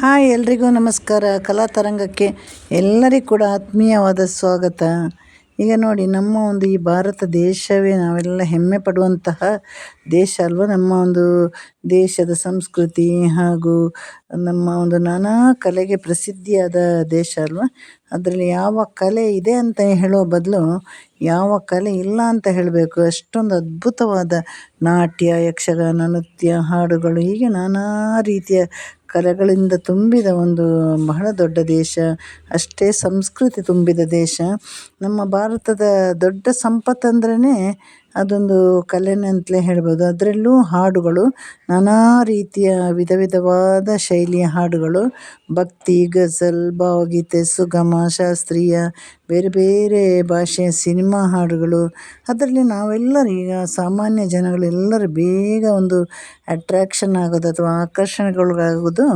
Hi ಎಲ್ರಿಗೂ ನಮಸ್ಕಾರ. ಕಲಾ ತರಂಗಕ್ಕೆ ಎಲ್ಲರಿಗೂ ಕೂಡ ಆತ್ಮೀಯವಾದ ಸ್ವಾಗತ. ಈಗ ನೋಡಿ, ನಮ್ಮ ಒಂದು ಈ ಭಾರತ ದೇಶವೇ ನಾವೆಲ್ಲ ಹೆಮ್ಮೆ ಪಡುವಂತಹ ದೇಶ ಅಲ್ವ. ನಮ್ಮ ಒಂದು ದೇಶದ ಸಂಸ್ಕೃತಿ ಹಾಗೂ ನಮ್ಮ ಒಂದು ನಾನಾ ಕಲೆಗೆ ಪ್ರಸಿದ್ಧಿಯಾದ ದೇಶ ಅಲ್ವ. ಅದರಲ್ಲಿ ಯಾವ ಕಲೆ ಇದೆ ಅಂತ ಹೇಳೋ ಬದಲು ಯಾವ ಕಲೆ ಇಲ್ಲ ಅಂತ ಹೇಳಬೇಕು. ಅಷ್ಟೊಂದು ಅದ್ಭುತವಾದ ನಾಟ್ಯ, ಯಕ್ಷಗಾನ, ನೃತ್ಯ, ಹಾಡುಗಳು, ಹೀಗೆ ನಾನಾ ರೀತಿಯ ಕಲೆಗಳಿಂದ ತುಂಬಿದ ಒಂದು ಬಹಳ ದೊಡ್ಡ ದೇಶ. ಅಷ್ಟೇ ಸಂಸ್ಕೃತಿ ತುಂಬಿದ ದೇಶ. ನಮ್ಮ ಭಾರತದ ದೊಡ್ಡ ಸಂಪತ್ತಂದ್ರೇ ಅದೊಂದು ಕಲೆನೇ ಅಂತಲೇ ಹೇಳ್ಬೋದು. ಅದರಲ್ಲೂ ಹಾಡುಗಳು, ನಾನಾ ರೀತಿಯ ವಿಧ ವಿಧವಾದ ಶೈಲಿಯ ಹಾಡುಗಳು, ಭಕ್ತಿ, ಗಜಲ್, ಭಾವಗೀತೆ, ಸುಗಮ, ಶಾಸ್ತ್ರೀಯ, ಬೇರೆ ಬೇರೆ ಭಾಷೆಯ ಸಿನಿಮಾ ಹಾಡುಗಳು. ಅದರಲ್ಲಿ ನಾವೆಲ್ಲರೂ ಈಗ ಸಾಮಾನ್ಯ ಜನಗಳೆಲ್ಲರೂ ಬೇಗ ಒಂದು ಅಟ್ರ್ಯಾಕ್ಷನ್ ಆಗೋದು ಅಥವಾ ಆಕರ್ಷಣೆಗೊಳಗಾಗೋದು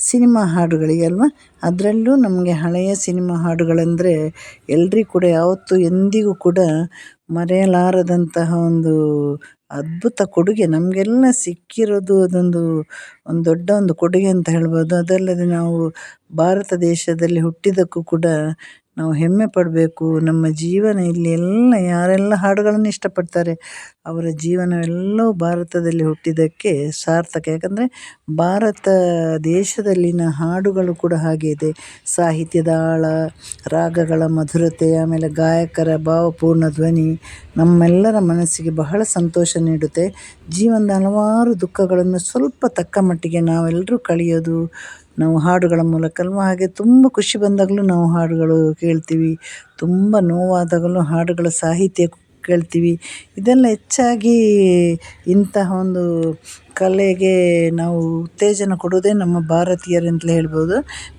ಸಿನಿಮಾ ಹಾಡುಗಳಿಗೆ ಅಲ್ವ. ಅದರಲ್ಲೂ ನಮಗೆ ಹಳೆಯ ಸಿನಿಮಾ ಹಾಡುಗಳೆಂದರೆ ಎಲ್ರಿಗೂ ಕೂಡ ಯಾವತ್ತೂ ಎಂದಿಗೂ ಕೂಡ ಮರೆಯಲಾರದಂತಹ ಒಂದು ಅದ್ಭುತ ಕೊಡುಗೆ ನಮಗೆಲ್ಲ ಸಿಕ್ಕಿರೋದು. ಒಂದು ದೊಡ್ಡ ಒಂದು ಕೊಡುಗೆ ಅಂತ ಹೇಳ್ಬೋದು. ಅದಲ್ಲದೆ ನಾವು ಭಾರತ ದೇಶದಲ್ಲಿ ಹುಟ್ಟಿದ್ದಕ್ಕೂ ಕೂಡ ನಾವು ಹೆಮ್ಮೆ ಪಡಬೇಕು. ನಮ್ಮ ಜೀವನ ಇಲ್ಲಿ ಎಲ್ಲ ಯಾರೆಲ್ಲ ಹಾಡುಗಳನ್ನು ಇಷ್ಟಪಡ್ತಾರೆ ಅವರ ಜೀವನವೆಲ್ಲವೂ ಭಾರತದಲ್ಲಿ ಹುಟ್ಟಿದ್ದಕ್ಕೆ ಸಾರ್ಥಕ. ಯಾಕಂದರೆ ಭಾರತ ದೇಶದಲ್ಲಿನ ಹಾಡುಗಳು ಕೂಡ ಹಾಗೆ ಇದೆ. ಸಾಹಿತ್ಯದ ಆಳ, ರಾಗಗಳ ಮಧುರತೆ, ಆಮೇಲೆ ಗಾಯಕರ ಭಾವಪೂರ್ಣ ಧ್ವನಿ ನಮ್ಮೆಲ್ಲರ ಮನಸ್ಸಿಗೆ ಬಹಳ ಸಂತೋಷ ನೀಡುತ್ತೆ. ಜೀವನದ ಹಲವಾರು ದುಃಖಗಳನ್ನು ಸ್ವಲ್ಪ ತಕ್ಕ ಮಟ್ಟಿಗೆ ನಾವೆಲ್ಲರೂ ಕಳೆಯೋದು ನಾವು ಹಾಡುಗಳ ಮೂಲಕ ಅಲ್ವ. ಹಾಗೆ ತುಂಬ ಖುಷಿ ಬಂದಾಗಲೂ ನಾವು ಹಾಡುಗಳು ಕೇಳ್ತೀವಿ, ತುಂಬ ನೋವಾದಾಗಲೂ ಹಾಡುಗಳ ಸಾಹಿತ್ಯ ಕೇಳ್ತೀವಿ. ಇದೆಲ್ಲ ಹೆಚ್ಚಾಗಿ ಇಂತಹ ಒಂದು ಕಲೆಗೆ ನಾವು ಉತ್ತೇಜನ ಕೊಡೋದೇ ನಮ್ಮ ಭಾರತೀಯರಿಂದಲೇ ಹೇಳ್ಬೋದು.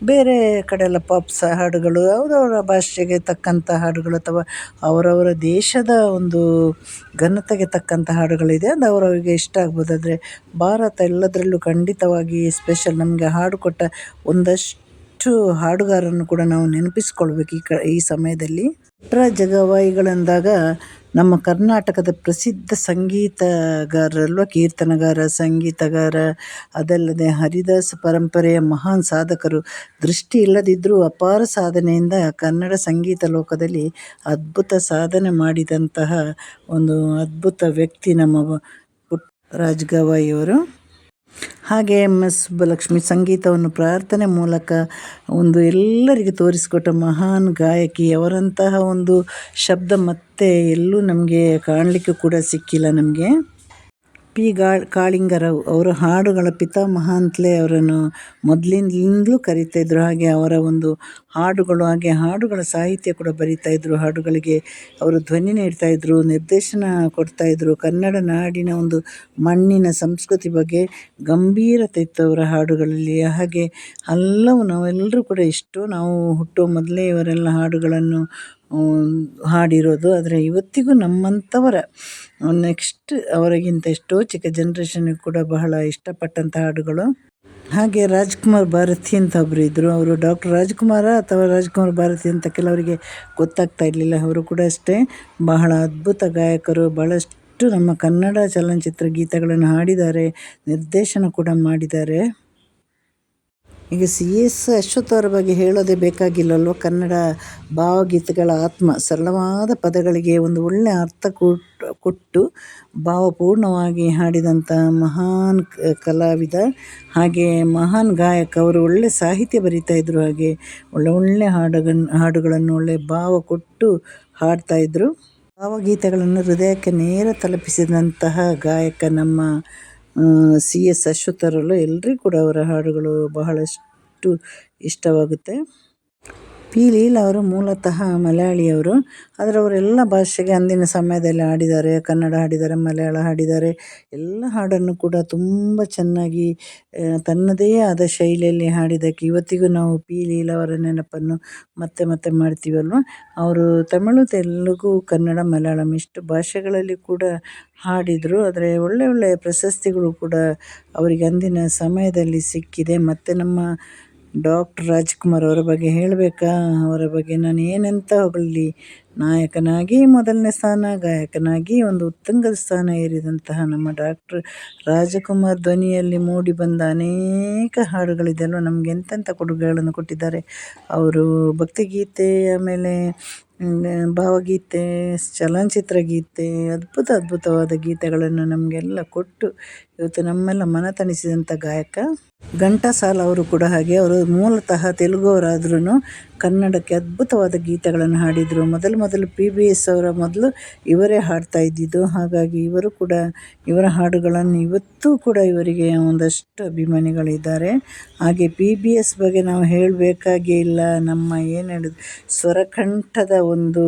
ಬೇರೆ ಕಡೆ ಎಲ್ಲ ಪಾಪ್ಸ್ ಹಾಡುಗಳು, ಅವರವರ ಭಾಷೆಗೆ ತಕ್ಕಂಥ ಹಾಡುಗಳು ಅಥವಾ ಅವರವರ ದೇಶದ ಒಂದು ಘನತೆಗೆ ತಕ್ಕಂಥ ಹಾಡುಗಳಿದೆ, ಅದು ಅವರವರಿಗೆ ಇಷ್ಟ ಆಗ್ಬೋದು. ಆದರೆ ಭಾರತ ಎಲ್ಲದರಲ್ಲೂ ಖಂಡಿತವಾಗಿ ಸ್ಪೆಷಲ್. ನಮಗೆ ಹಾಡು ಕೊಟ್ಟ ಒಂದಷ್ಟು ಹಾಡುಗಾರರನ್ನು ಕೂಡ ನಾವು ನೆನಪಿಸ್ಕೊಳ್ಬೇಕು ಈ ಸಮಯದಲ್ಲಿ. ಜಗವಾಯಿಗಳೆಂದಾಗ ನಮ್ಮ ಕರ್ನಾಟಕದ ಪ್ರಸಿದ್ಧ ಸಂಗೀತಗಾರರಲ್ವ, ಕೀರ್ತನಗಾರ, ಸಂಗೀತಗಾರ. ಅದಲ್ಲದೆ ಹರಿದಾಸ ಪರಂಪರೆಯ ಮಹಾನ್ ಸಾಧಕರು. ದೃಷ್ಟಿ ಇಲ್ಲದಿದ್ದರೂ ಅಪಾರ ಸಾಧನೆಯಿಂದ ಕನ್ನಡ ಸಂಗೀತ ಲೋಕದಲ್ಲಿ ಅದ್ಭುತ ಸಾಧನೆ ಮಾಡಿದಂತಹ ಒಂದು ಅದ್ಭುತ ವ್ಯಕ್ತಿ ನಮ್ಮ ಪುಟ್ಟರಾಜ ಗವಾಯಿಯವರು. ಹಾಗೆ MS ಸುಬ್ಬಲಕ್ಷ್ಮಿ ಸಂಗೀತವನ್ನು ಪ್ರಾರ್ಥನೆ ಮೂಲಕ ಒಂದು ಎಲ್ಲರಿಗೆ ತೋರಿಸಿಕೊಟ್ಟ ಮಹಾನ್ ಗಾಯಕಿ. ಅವರಂತಹ ಒಂದು ಶಬ್ದ ಮತ್ತೆ ಎಲ್ಲೂ ನಮಗೆ ಕಾಣಲಿಕ್ಕೂ ಕೂಡ ಸಿಕ್ಕಿಲ್ಲ ನಮಗೆ. ಪಿ. ಕಾಳಿಂಗರಾವ್ ಅವರ ಹಾಡುಗಳ ಪಿತಾಮಹ ಅಂತಲೇ ಅವರನ್ನು ಮೊದಲಿಂದಲೂ ಕರೀತಾಯಿದ್ರು. ಹಾಗೆ ಅವರ ಒಂದು ಹಾಡುಗಳು, ಹಾಗೆ ಹಾಡುಗಳ ಸಾಹಿತ್ಯ ಕೂಡ ಬರೀತಾಯಿದ್ರು. ಹಾಡುಗಳಿಗೆ ಅವರು ಧ್ವನಿ ನೀಡ್ತಾಯಿದ್ರು, ನಿರ್ದೇಶನ ಕೊಡ್ತಾಯಿದ್ರು. ಕನ್ನಡ ನಾಡಿನ ಒಂದು ಮಣ್ಣಿನ ಸಂಸ್ಕೃತಿ ಬಗ್ಗೆ ಗಂಭೀರತೆ ಇತ್ತು ಅವರ ಹಾಡುಗಳಲ್ಲಿ. ಹಾಗೆ ಹಲವು ನಾವೆಲ್ಲರೂ ಕೂಡ ನಾವು ಹುಟ್ಟುವ ಮೊದಲೇ ಇವರೆಲ್ಲ ಹಾಡುಗಳನ್ನು ಹಾಡಿರೋದು. ಆದರೆ ಇವತ್ತಿಗೂ ನಮ್ಮಂಥವರ ನೆಕ್ಸ್ಟ್ ಅವರಿಗಿಂತ ಎಷ್ಟೋ ಚಿಕ್ಕ ಜನ್ರೇಷನ್ಗೆ ಕೂಡ ಬಹಳ ಇಷ್ಟಪಟ್ಟಂಥ ಹಾಡುಗಳು. ಹಾಗೆ ರಾಜ್ಕುಮಾರ್ ಭಾರತಿ ಅಂತ ಒಬ್ಬರು ಇದ್ದರು. ಅವರು ಡಾಕ್ಟರ್ ರಾಜ್ಕುಮಾರ ಅಥವಾ ರಾಜ್ಕುಮಾರ್ ಭಾರತಿ ಅಂತ ಕೆಲವರಿಗೆ ಗೊತ್ತಾಗ್ತಾ ಇರಲಿಲ್ಲ. ಅವರು ಕೂಡ ಅಷ್ಟೇ ಬಹಳ ಅದ್ಭುತ ಗಾಯಕರು. ಬಹಳಷ್ಟು ನಮ್ಮ ಕನ್ನಡ ಚಲನಚಿತ್ರ ಗೀತೆಗಳನ್ನು ಹಾಡಿದ್ದಾರೆ, ನಿರ್ದೇಶನ ಕೂಡ ಮಾಡಿದ್ದಾರೆ. ಈಗ CS ಅಶ್ವಥ್ ಅವರ ಬಗ್ಗೆ ಹೇಳೋದೇ ಬೇಕಾಗಿಲ್ಲವಲ್ವ. ಕನ್ನಡ ಭಾವಗೀತೆಗಳ ಆತ್ಮ. ಸರಳವಾದ ಪದಗಳಿಗೆ ಒಂದು ಒಳ್ಳೆಯ ಅರ್ಥ ಕೊಟ್ಟು ಭಾವಪೂರ್ಣವಾಗಿ ಹಾಡಿದಂಥ ಮಹಾನ್ ಕಲಾವಿದ, ಹಾಗೆ ಮಹಾನ್ ಗಾಯಕ. ಅವರು ಒಳ್ಳೆ ಸಾಹಿತ್ಯ ಬರೀತಾಯಿದ್ರು, ಹಾಗೆ ಒಳ್ಳೆ ಹಾಡುಗಳನ್ನು ಒಳ್ಳೆ ಭಾವ ಕೊಟ್ಟು ಹಾಡ್ತಾಯಿದ್ರು. ಭಾವಗೀತೆಗಳನ್ನು ಹೃದಯಕ್ಕೆ ನೇರ ತಲುಪಿಸಿದಂತಹ ಗಾಯಕ ನಮ್ಮ CS ಅಶ್ವಥ್ ಅವರಲ್ಲೂ. ಎಲ್ರಿಗೂ ಕೂಡ ಅವರ ಹಾಡುಗಳು ಬಹಳಷ್ಟು ಇಷ್ಟವಾಗುತ್ತೆ. P. ಲೀಲಾ ಅವರು ಮೂಲತಃ ಮಲಯಾಳಿಯವರು. ಆದರೆ ಅವರೆಲ್ಲ ಭಾಷೆಗೆ ಅಂದಿನ ಸಮಯದಲ್ಲಿ ಹಾಡಿದ್ದಾರೆ. ಕನ್ನಡ ಹಾಡಿದ್ದಾರೆ, ಮಲಯಾಳ ಹಾಡಿದ್ದಾರೆ. ಎಲ್ಲ ಹಾಡನ್ನು ಕೂಡ ತುಂಬ ಚೆನ್ನಾಗಿ ತನ್ನದೇ ಆದ ಶೈಲಿಯಲ್ಲಿ ಹಾಡಿದ್ದಕ್ಕೆ ಇವತ್ತಿಗೂ ನಾವು P. ಲೀಲಾ ಅವರ ನೆನಪನ್ನು ಮತ್ತೆ ಮತ್ತೆ ಮಾಡ್ತೀವಲ್ವ. ಅವರು ತಮಿಳು, ತೆಲುಗು, ಕನ್ನಡ, ಮಲಯಾಳಂ ಇಷ್ಟು ಭಾಷೆಗಳಲ್ಲಿ ಕೂಡ ಹಾಡಿದರು. ಆದರೆ ಒಳ್ಳೆಯ ಪ್ರಶಸ್ತಿಗಳು ಕೂಡ ಅವರಿಗೆ ಅಂದಿನ ಸಮಯದಲ್ಲಿ ಸಿಕ್ಕಿದೆ. ಮತ್ತು ನಮ್ಮ ಡಾಕ್ಟರ್ ರಾಜ್ಕುಮಾರ್ ಅವರ ಬಗ್ಗೆ ಹೇಳಬೇಕಾ? ಅವರ ಬಗ್ಗೆ ನಾನು ಏನಂತ ಹೊಗಳಲಿ. ನಾಯಕನಾಗಿ ಮೊದಲನೇ ಸ್ಥಾನ, ಗಾಯಕನಾಗಿ ಒಂದು ಉತ್ತುಂಗದ ಸ್ಥಾನ ಏರಿದಂತಹ ನಮ್ಮ ಡಾಕ್ಟರ್ ರಾಜಕುಮಾರ್ ಧ್ವನಿಯಲ್ಲಿ ಮೂಡಿ ಬಂದ ಅನೇಕ ಹಾಡುಗಳಿದೆಯಲ್ವ, ನಮ್ಗೆ ಎಂತೆಂಥ ಕೊಡುಗೆಗಳನ್ನು ಕೊಟ್ಟಿದ್ದಾರೆ ಅವರು. ಭಕ್ತಿಗೀತೆ, ಆಮೇಲೆ ಭಾವಗೀತೆ, ಚಲನಚಿತ್ರ ಗೀತೆ, ಅದ್ಭುತವಾದ ಗೀತೆಗಳನ್ನು ನಮಗೆಲ್ಲ ಕೊಟ್ಟು ಇವತ್ತು ನಮ್ಮೆಲ್ಲ ಮನ ತಣಿಸಿದಂಥ ಗಾಯಕ ಘಂಟಸಾಲ ಅವರು ಕೂಡ ಹಾಗೆ. ಅವರು ಮೂಲತಃ ತೆಲುಗುವರಾದ್ರೂ ಕನ್ನಡಕ್ಕೆ ಅದ್ಭುತವಾದ ಗೀತೆಗಳನ್ನು ಹಾಡಿದರು. ಮೊದಲು PBS ಅವರ ಮೊದಲು ಇವರೇ ಹಾಡ್ತಾ ಇದ್ದಿದ್ದು. ಹಾಗಾಗಿ ಇವರು ಕೂಡ ಇವರ ಹಾಡುಗಳನ್ನು ಇವತ್ತೂ ಕೂಡ ಇವರಿಗೆ ಒಂದಷ್ಟು ಅಭಿಮಾನಿಗಳಿದ್ದಾರೆ. ಹಾಗೆ PBS ಬಗ್ಗೆ ನಾವು ಹೇಳಬೇಕಾಗೇ ಇಲ್ಲ. ನಮ್ಮ ಏನು ಹೇಳಿದ್ರು ಸ್ವರಕಂಠದ ಒಂದು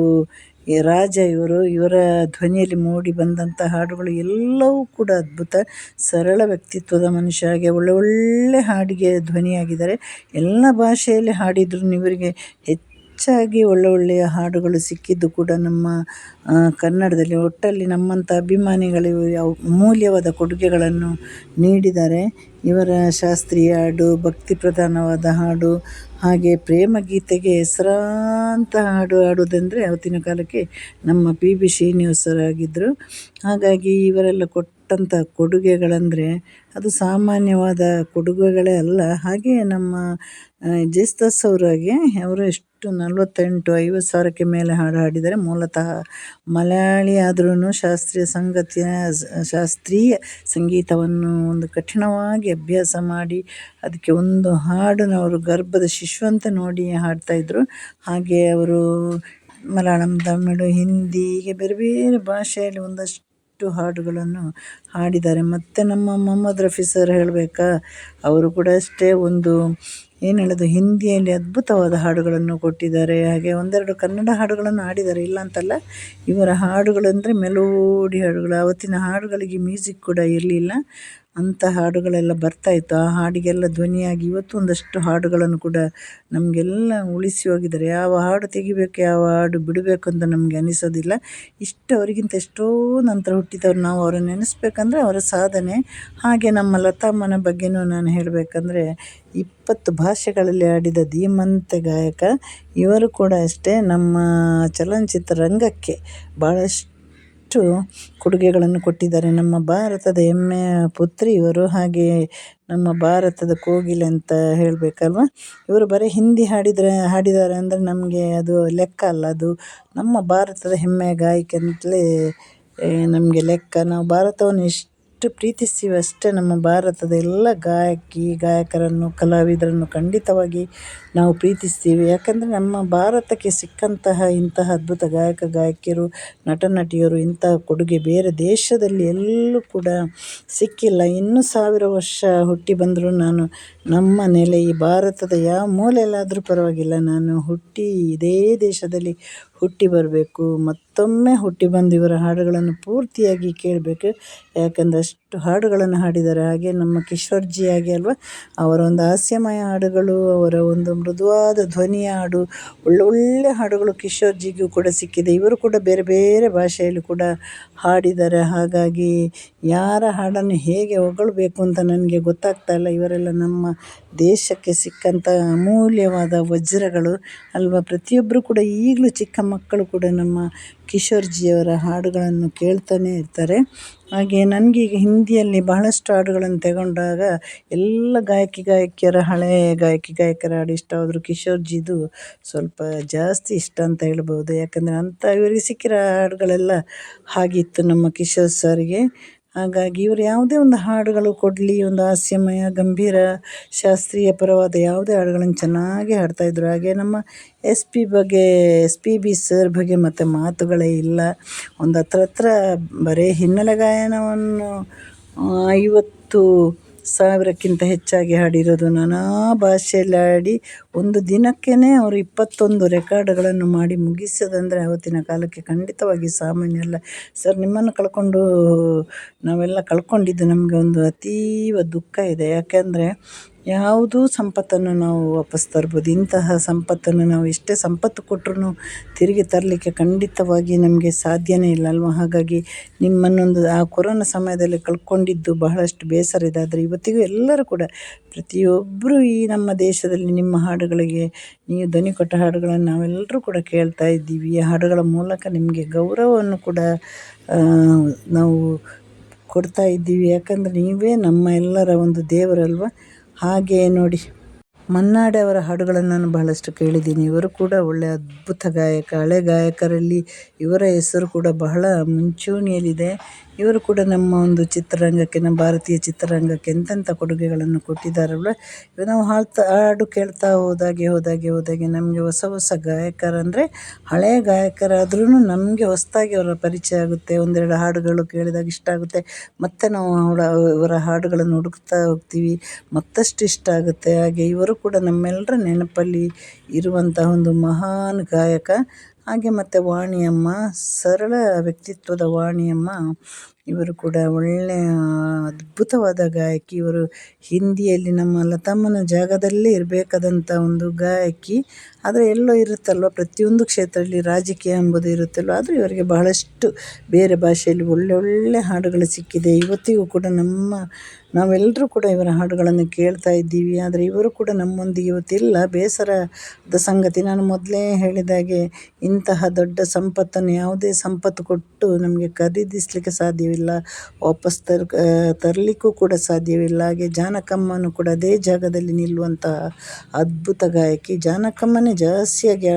ರಾಜ ಇವರು. ಇವರ ಧ್ವನಿಯಲ್ಲಿ ಮೂಡಿ ಬಂದಂಥ ಹಾಡುಗಳು ಎಲ್ಲವೂ ಕೂಡ ಅದ್ಭುತ. ಸರಳ ವ್ಯಕ್ತಿತ್ವದ ಮನುಷ್ಯ. ಹಾಗೆ ಒಳ್ಳೆ ಹಾಡಿಗೆ ಧ್ವನಿಯಾಗಿದ್ದಾರೆ. ಎಲ್ಲ ಭಾಷೆಯಲ್ಲಿ ಹಾಡಿದ್ರು ಇವರಿಗೆ ಹೆಚ್ಚಾಗಿ ಒಳ್ಳೆಯ ಹಾಡುಗಳು ಸಿಕ್ಕಿದ್ದು ಕೂಡ ನಮ್ಮ ಕನ್ನಡದಲ್ಲಿ. ಒಟ್ಟಲ್ಲಿ ನಮ್ಮಂಥ ಅಭಿಮಾನಿಗಳು ಅಮೂಲ್ಯವಾದ ಕೊಡುಗೆಗಳನ್ನು ನೀಡಿದ್ದಾರೆ. ಇವರ ಶಾಸ್ತ್ರೀಯ ಹಾಡು, ಭಕ್ತಿ ಪ್ರಧಾನವಾದ ಹಾಡು, ಹಾಗೆ ಪ್ರೇಮ ಗೀತೆಗೆ ಹೆಸರಾಂತ ಹಾಡು ಹಾಡೋದಂದರೆ ಆವತ್ತಿನ ಕಾಲಕ್ಕೆ ನಮ್ಮ PB ಶ್ರೀನಿವಾಸರಾಗಿದ್ದರು. ಹಾಗಾಗಿ ಇವರೆಲ್ಲ ಕೊಟ್ಟಂಥ ಕೊಡುಗೆಗಳಂದರೆ ಅದು ಸಾಮಾನ್ಯವಾದ ಕೊಡುಗೆಗಳೇ ಅಲ್ಲ. ಹಾಗೆ ನಮ್ಮ ಜೇಸುದಾಸ್ ಅವರಾಗೆ ಅವರು ಎಷ್ಟು 48-50 ಸಾವಿರಕ್ಕೆ ಮೇಲೆ ಹಾಡು ಹಾಡಿದ್ದಾರೆ. ಮೂಲತಃ ಮಲಯಾಳಿ ಆದ್ರೂ ಶಾಸ್ತ್ರೀಯ ಸಂಗೀತವನ್ನು ಒಂದು ಕಠಿಣವಾಗಿ ಅಭ್ಯಾಸ ಮಾಡಿ ಅದಕ್ಕೆ ಒಂದು ಹಾಡನ್ನು ಅವರು ಗರ್ಭದ ಶಿಶುವಂತೆ ನೋಡಿ ಹಾಡ್ತಾಯಿದ್ರು. ಹಾಗೆ ಅವರು ಮಲಯಾಳಂ, ತಮಿಳು, ಹಿಂದಿ ಹೀಗೆ ಬೇರೆ ಬೇರೆ ಭಾಷೆಯಲ್ಲಿ ಒಂದಷ್ಟು ಹಾಡುಗಳನ್ನು ಹಾಡಿದ್ದಾರೆ. ಮತ್ತು ನಮ್ಮ ಮೊಹಮ್ಮದ್ ರಫಿ ಸರ್ ಹೇಳಬೇಕಾ? ಅವರು ಕೂಡ ಅಷ್ಟೇ ಒಂದು ಏನು ಹೇಳೋದು, ಹಿಂದಿಯಲ್ಲಿ ಅದ್ಭುತವಾದ ಹಾಡುಗಳನ್ನು ಕೊಟ್ಟಿದ್ದಾರೆ. ಹಾಗೆ ಒಂದೆರಡು ಕನ್ನಡ ಹಾಡುಗಳನ್ನು ಹಾಡಿದ್ದಾರೆ, ಇಲ್ಲ ಅಂತಲ್ಲ. ಇವರ ಹಾಡುಗಳಂದರೆ ಮೆಲೋಡಿ ಹಾಡುಗಳು. ಆವತ್ತಿನ ಹಾಡುಗಳಿಗೆ ಮ್ಯೂಸಿಕ್ ಕೂಡ ಇರಲಿಲ್ಲ, ಅಂಥ ಹಾಡುಗಳೆಲ್ಲ ಬರ್ತಾಯಿತ್ತು. ಆ ಹಾಡಿಗೆಲ್ಲ ಧ್ವನಿಯಾಗಿ ಇವತ್ತು ಒಂದಷ್ಟು ಹಾಡುಗಳನ್ನು ಕೂಡ ನಮಗೆಲ್ಲ ಉಳಿಸಿ ಹೋಗಿದ್ದಾರೆ. ಯಾವ ಹಾಡು ತೆಗಿಬೇಕು, ಯಾವ ಹಾಡು ಬಿಡಬೇಕು ಅಂತ ನಮಗೆ ಅನಿಸೋದಿಲ್ಲ. ಅವರಿಗಿಂತ ಎಷ್ಟೋ ನಂತರ ಹುಟ್ಟಿದವರು ನಾವು ಅವರನ್ನು ನೆನೆಸ್ಬೇಕಂದ್ರೆ ಅವರ ಸಾಧನೆ. ಹಾಗೆ ನಮ್ಮ ಲತಾಮ್ಮನ ಬಗ್ಗೆನೂ ನಾನು ಹೇಳಬೇಕಂದ್ರೆ 20 ಭಾಷೆಗಳಲ್ಲಿ ಹಾಡಿದ ಧೀಮಂತ ಗಾಯಕ. ಇವರು ಕೂಡ ಅಷ್ಟೇ ನಮ್ಮ ಚಲನಚಿತ್ರ ರಂಗಕ್ಕೆ ಭಾಳಷ್ಟು ಕೊಡುಗೆಗಳನ್ನು ಕೊಟ್ಟಿದ್ದಾರೆ. ನಮ್ಮ ಭಾರತದ ಹೆಮ್ಮೆಯ ಪುತ್ರಿ ಇವರು. ಹಾಗೆ ನಮ್ಮ ಭಾರತದ ಕೋಗಿಲೆ ಅಂತ ಹೇಳಬೇಕಲ್ವ. ಇವರು ಬರೀ ಹಿಂದಿ ಹಾಡಿದ್ದಾರೆ ಅಂದರೆ ನಮಗೆ ಅದು ಲೆಕ್ಕ ಅಲ್ಲ. ಅದು ನಮ್ಮ ಭಾರತದ ಹೆಮ್ಮೆಯ ಗಾಯಕಿ ಅಂತಲೇ ನಮಗೆ ಲೆಕ್ಕ. ನಾವು ಭಾರತವನ್ನು ಎಷ್ಟು ಪ್ರೀತಿಸ್ತೀವಿ ಅಷ್ಟೇ ನಮ್ಮ ಭಾರತದ ಎಲ್ಲ ಗಾಯಕರನ್ನು, ಕಲಾವಿದರನ್ನು ಖಂಡಿತವಾಗಿ ನಾವು ಪ್ರೀತಿಸ್ತೀವಿ. ಯಾಕಂದರೆ ನಮ್ಮ ಭಾರತಕ್ಕೆ ಸಿಕ್ಕಂತಹ ಇಂತಹ ಅದ್ಭುತ ಗಾಯಕಿಯರು, ನಟಿಯರು ಇಂತಹ ಕೊಡುಗೆ ಬೇರೆ ದೇಶದಲ್ಲಿ ಎಲ್ಲೂ ಕೂಡ ಸಿಕ್ಕಿಲ್ಲ. ಇನ್ನೂ 1000 ವರ್ಷ ಹುಟ್ಟಿ ಬಂದರೂ ನಾನು ನಮ್ಮ ನೆಲೆ ಈ ಭಾರತದ ಯಾವ ಮೂಲೆಯಲ್ಲಾದರೂ ಪರವಾಗಿಲ್ಲ, ನಾನು ಇದೇ ದೇಶದಲ್ಲಿ ಹುಟ್ಟಿ ಬರಬೇಕು. ಮತ್ತೊಮ್ಮೆ ಹುಟ್ಟಿ ಬಂದು ಇವರ ಹಾಡುಗಳನ್ನು ಪೂರ್ತಿಯಾಗಿ ಕೇಳಬೇಕು. ಯಾಕಂದರೆ ಅಷ್ಟು ಹಾಡುಗಳನ್ನು ಹಾಡಿದ್ದಾರೆ. ಹಾಗೆ ನಮ್ಮ ಕಿಶೋರ್ಜಿ ಹಾಗೆ ಅಲ್ವಾ, ಅವರ ಒಂದು ಹಾಸ್ಯಮಯ ಹಾಡುಗಳು, ಅವರ ಒಂದು ಮೃದುವಾದ ಧ್ವನಿಯ ಹಾಡು, ಒಳ್ಳೊಳ್ಳೆ ಹಾಡುಗಳು ಕಿಶೋರ್ಜಿಗೂ ಕೂಡ ಸಿಕ್ಕಿದೆ. ಇವರು ಕೂಡ ಬೇರೆ ಬೇರೆ ಭಾಷೆಯಲ್ಲಿ ಕೂಡ ಹಾಡಿದ್ದಾರೆ. ಹಾಗಾಗಿ ಯಾರ ಹಾಡನ್ನು ಹೇಗೆ ಹೊಗಳಬೇಕು ಅಂತ ನನಗೆ ಗೊತ್ತಾಗ್ತಾ ಇಲ್ಲ. ಇವರೆಲ್ಲ ನಮ್ಮ ದೇಶಕ್ಕೆ ಸಿಕ್ಕಂಥ ಅಮೂಲ್ಯವಾದ ವಜ್ರಗಳು ಅಲ್ವಾ. ಪ್ರತಿಯೊಬ್ಬರು ಕೂಡ ಈಗಲೂ ಚಿಕ್ಕ ಮಕ್ಕಳು ಕೂಡ ನಮ್ಮ ಕಿಶೋರ್ಜಿಯವರ ಹಾಡುಗಳನ್ನು ಕೇಳ್ತಾನೆ ಇರ್ತಾರೆ. ಹಾಗೆ ನನಗೀಗ ಹಿಂದಿಯಲ್ಲಿ ಬಹಳಷ್ಟು ಹಾಡುಗಳನ್ನು ತಗೊಂಡಾಗ ಎಲ್ಲ ಗಾಯಕಿಯರ ಹಳೆಯ ಗಾಯಕರ ಹಾಡು ಇಷ್ಟ ಆದರೂ ಕಿಶೋರ್ಜಿದು ಸ್ವಲ್ಪ ಜಾಸ್ತಿ ಇಷ್ಟ ಅಂತ ಹೇಳ್ಬೋದು. ಯಾಕಂದರೆ ಇವರಿಗೆ ಸಿಕ್ಕಿರೋ ಹಾಡುಗಳೆಲ್ಲ ಹಾಗಿತ್ತು ನಮ್ಮ ಕಿಶೋರ್ ಸರ್ಗೆ. ಹಾಗಾಗಿ ಇವರು ಯಾವುದೇ ಒಂದು ಹಾಡುಗಳು ಕೊಡಲಿ, ಒಂದು ಹಾಸ್ಯಮಯ, ಗಂಭೀರ, ಶಾಸ್ತ್ರೀಯ ಪರವಾದ ಯಾವುದೇ ಹಾಡುಗಳನ್ನು ಚೆನ್ನಾಗಿ ಹಾಡ್ತಾಯಿದ್ರು. ಹಾಗೆ ನಮ್ಮ SPB ಸರ್ ಬಗ್ಗೆ ಮತ್ತು ಮಾತುಗಳೇ ಇಲ್ಲ. ಒಂದು ಹತ್ರ ಬರೀ ಹಿನ್ನೆಲೆ ಗಾಯನವನ್ನು 50,000ಕ್ಕಿಂತ ಹೆಚ್ಚಾಗಿ ಹಾಡಿರೋದು. ನಾನಾ ಭಾಷೆಯಲ್ಲಿ ಹಾಡಿ ಒಂದು ದಿನಕ್ಕೇ ಅವರು 21 ರೆಕಾರ್ಡ್ಗಳನ್ನು ಮಾಡಿ ಮುಗಿಸೋದಂದರೆ ಆವತ್ತಿನ ಕಾಲಕ್ಕೆ ಖಂಡಿತವಾಗಿ ಸಾಮಾನ್ಯ ಅಲ್ಲ. ಸರ್, ನಿಮ್ಮನ್ನು ನಾವೆಲ್ಲ ಕಳ್ಕೊಂಡಿದ್ದು ನಮಗೆ ಒಂದು ಅತೀವ ದುಃಖ ಇದೆ. ಯಾಕೆಂದರೆ ಯಾವುದೂ ಸಂಪತ್ತನ್ನು ನಾವು ವಾಪಸ್ ತರ್ಬೋದು. ಇಂತಹ ಸಂಪತ್ತನ್ನು ನಾವು ಎಷ್ಟೇ ಸಂಪತ್ತು ಕೊಟ್ಟರೂ ತಿರುಗಿ ತರಲಿಕ್ಕೆ ಖಂಡಿತವಾಗಿ ನಮಗೆ ಸಾಧ್ಯವೇ ಇಲ್ಲ ಅಲ್ವ. ಹಾಗಾಗಿ ನಿಮ್ಮನ್ನೊಂದು ಆ ಕೊರೋನಾ ಸಮಯದಲ್ಲಿ ಕಳ್ಕೊಂಡಿದ್ದು ಬಹಳಷ್ಟು ಬೇಸರ ಇದೆ. ಆದರೆ ಇವತ್ತಿಗೂ ಎಲ್ಲರೂ ಕೂಡ ಪ್ರತಿಯೊಬ್ಬರು ಈ ನಮ್ಮ ದೇಶದಲ್ಲಿ ನಿಮ್ಮ ಹಾಡುಗಳಿಗೆ ನೀವು ಧ್ವನಿ ಕೊಟ್ಟ ಹಾಡುಗಳನ್ನು ನಾವೆಲ್ಲರೂ ಕೂಡ ಕೇಳ್ತಾ ಇದ್ದೀವಿ. ಈ ಹಾಡುಗಳ ಮೂಲಕ ನಿಮಗೆ ಗೌರವವನ್ನು ಕೂಡ ನಾವು ಕೊಡ್ತಾ ಇದ್ದೀವಿ. ಯಾಕಂದರೆ ನೀವೇ ನಮ್ಮ ಎಲ್ಲರ ಒಂದು ದೇವರಲ್ವ. ಹಾಗೆ ನೋಡಿ, ಮನ್ನಾಡೆ ಅವರ ಹಾಡುಗಳನ್ನು ನಾನು ಬಹಳಷ್ಟು ಕೇಳಿದ್ದೀನಿ. ಇವರು ಕೂಡ ಒಳ್ಳೆಯ ಅದ್ಭುತ ಗಾಯಕ. ಹಳೆ ಗಾಯಕರಲ್ಲಿ ಇವರ ಹೆಸರು ಕೂಡ ಬಹಳ ಮುಂಚೂಣಿಯಲ್ಲಿದೆ. ಇವರು ಕೂಡ ನಮ್ಮ ಒಂದು ಚಿತ್ರರಂಗಕ್ಕೆ, ನಮ್ಮ ಭಾರತೀಯ ಚಿತ್ರರಂಗಕ್ಕೆ ಎಂತೆಂಥ ಕೊಡುಗೆಗಳನ್ನು ಕೊಟ್ಟಿದ್ದಾರಲ್ವ. ಇವಾಗ ನಾವು ಹಾಡು ಕೇಳ್ತಾ ಹೋದಾಗೆ ನಮಗೆ ಹೊಸ ಗಾಯಕರಂದರೆ ಹಳೆಯ ಗಾಯಕರಾದ್ರೂ ನಮಗೆ ಹೊಸದಾಗಿ ಅವರ ಪರಿಚಯ ಆಗುತ್ತೆ. ಒಂದೆರಡು ಹಾಡುಗಳು ಕೇಳಿದಾಗ ಇಷ್ಟ ಆಗುತ್ತೆ, ಮತ್ತು ನಾವು ಇವರ ಹಾಡುಗಳನ್ನು ಹುಡುಕ್ತಾ ಹೋಗ್ತೀವಿ, ಮತ್ತಷ್ಟು ಇಷ್ಟ ಆಗುತ್ತೆ. ಹಾಗೆ ಇವರು ಕೂಡ ನಮ್ಮೆಲ್ಲರ ನೆನಪಲ್ಲಿ ಇರುವಂತಹ ಒಂದು ಮಹಾನ್ ಗಾಯಕ. ಹಾಗೆ ಮತ್ತು ವಾಣಿಯಮ್ಮ, ಸರಳ ವ್ಯಕ್ತಿತ್ವದ ವಾಣಿಯಮ್ಮ, ಇವರು ಕೂಡ ಒಳ್ಳೆಯ ಅದ್ಭುತವಾದ ಗಾಯಕಿ. ಇವರು ಹಿಂದಿಯಲ್ಲಿ ನಮ್ಮ ಲತಮ್ಮನ ಜಾಗದಲ್ಲೇ ಇರಬೇಕಾದಂಥ ಒಂದು ಗಾಯಕಿ. ಆದರೆ ಎಲ್ಲೋ ಇರುತ್ತಲ್ವ, ಪ್ರತಿಯೊಂದು ಕ್ಷೇತ್ರದಲ್ಲಿ ರಾಜಕೀಯ ಎಂಬುದು ಇರುತ್ತಲ್ವ. ಆದರೂ ಇವರಿಗೆ ಬಹಳಷ್ಟು ಬೇರೆ ಭಾಷೆಯಲ್ಲಿ ಒಳ್ಳೆ ಹಾಡುಗಳು ಸಿಕ್ಕಿದೆ. ಇವತ್ತಿಗೂ ಕೂಡ ನಾವೆಲ್ಲರೂ ಕೂಡ ಇವರ ಹಾಡುಗಳನ್ನು ಕೇಳ್ತಾ ಇದ್ದೀವಿ. ಆದರೆ ಇವರು ಕೂಡ ನಮ್ಮೊಂದಿಗೆ ಇವತ್ತಿಲ್ಲ. ಬೇಸರದ ಸಂಗತಿ, ನಾನು ಮೊದಲೇ ಹೇಳಿದಾಗೆ ಇಂತಹ ದೊಡ್ಡ ಸಂಪತ್ತನ್ನು ಯಾವುದೇ ಸಂಪತ್ತು ಕೊಟ್ಟು ನಮಗೆ ಖರೀದಿಸಲಿಕ್ಕೆ ಸಾಧ್ಯವಿಲ್ಲ, ವಾಪಸ್ ತರಲಿಕ್ಕೂ ಕೂಡ ಸಾಧ್ಯವಿಲ್ಲ. ಹಾಗೆ ಜಾನಕಮ್ಮನು ಕೂಡ ಅದೇ ಜಾಗದಲ್ಲಿ ನಿಲ್ಲುವಂತಹ ಅದ್ಭುತ ಗಾಯಕಿ. ಜಾನಕಮ್ಮನೇ ಜಾಸ್ತಿಯಾಗಿ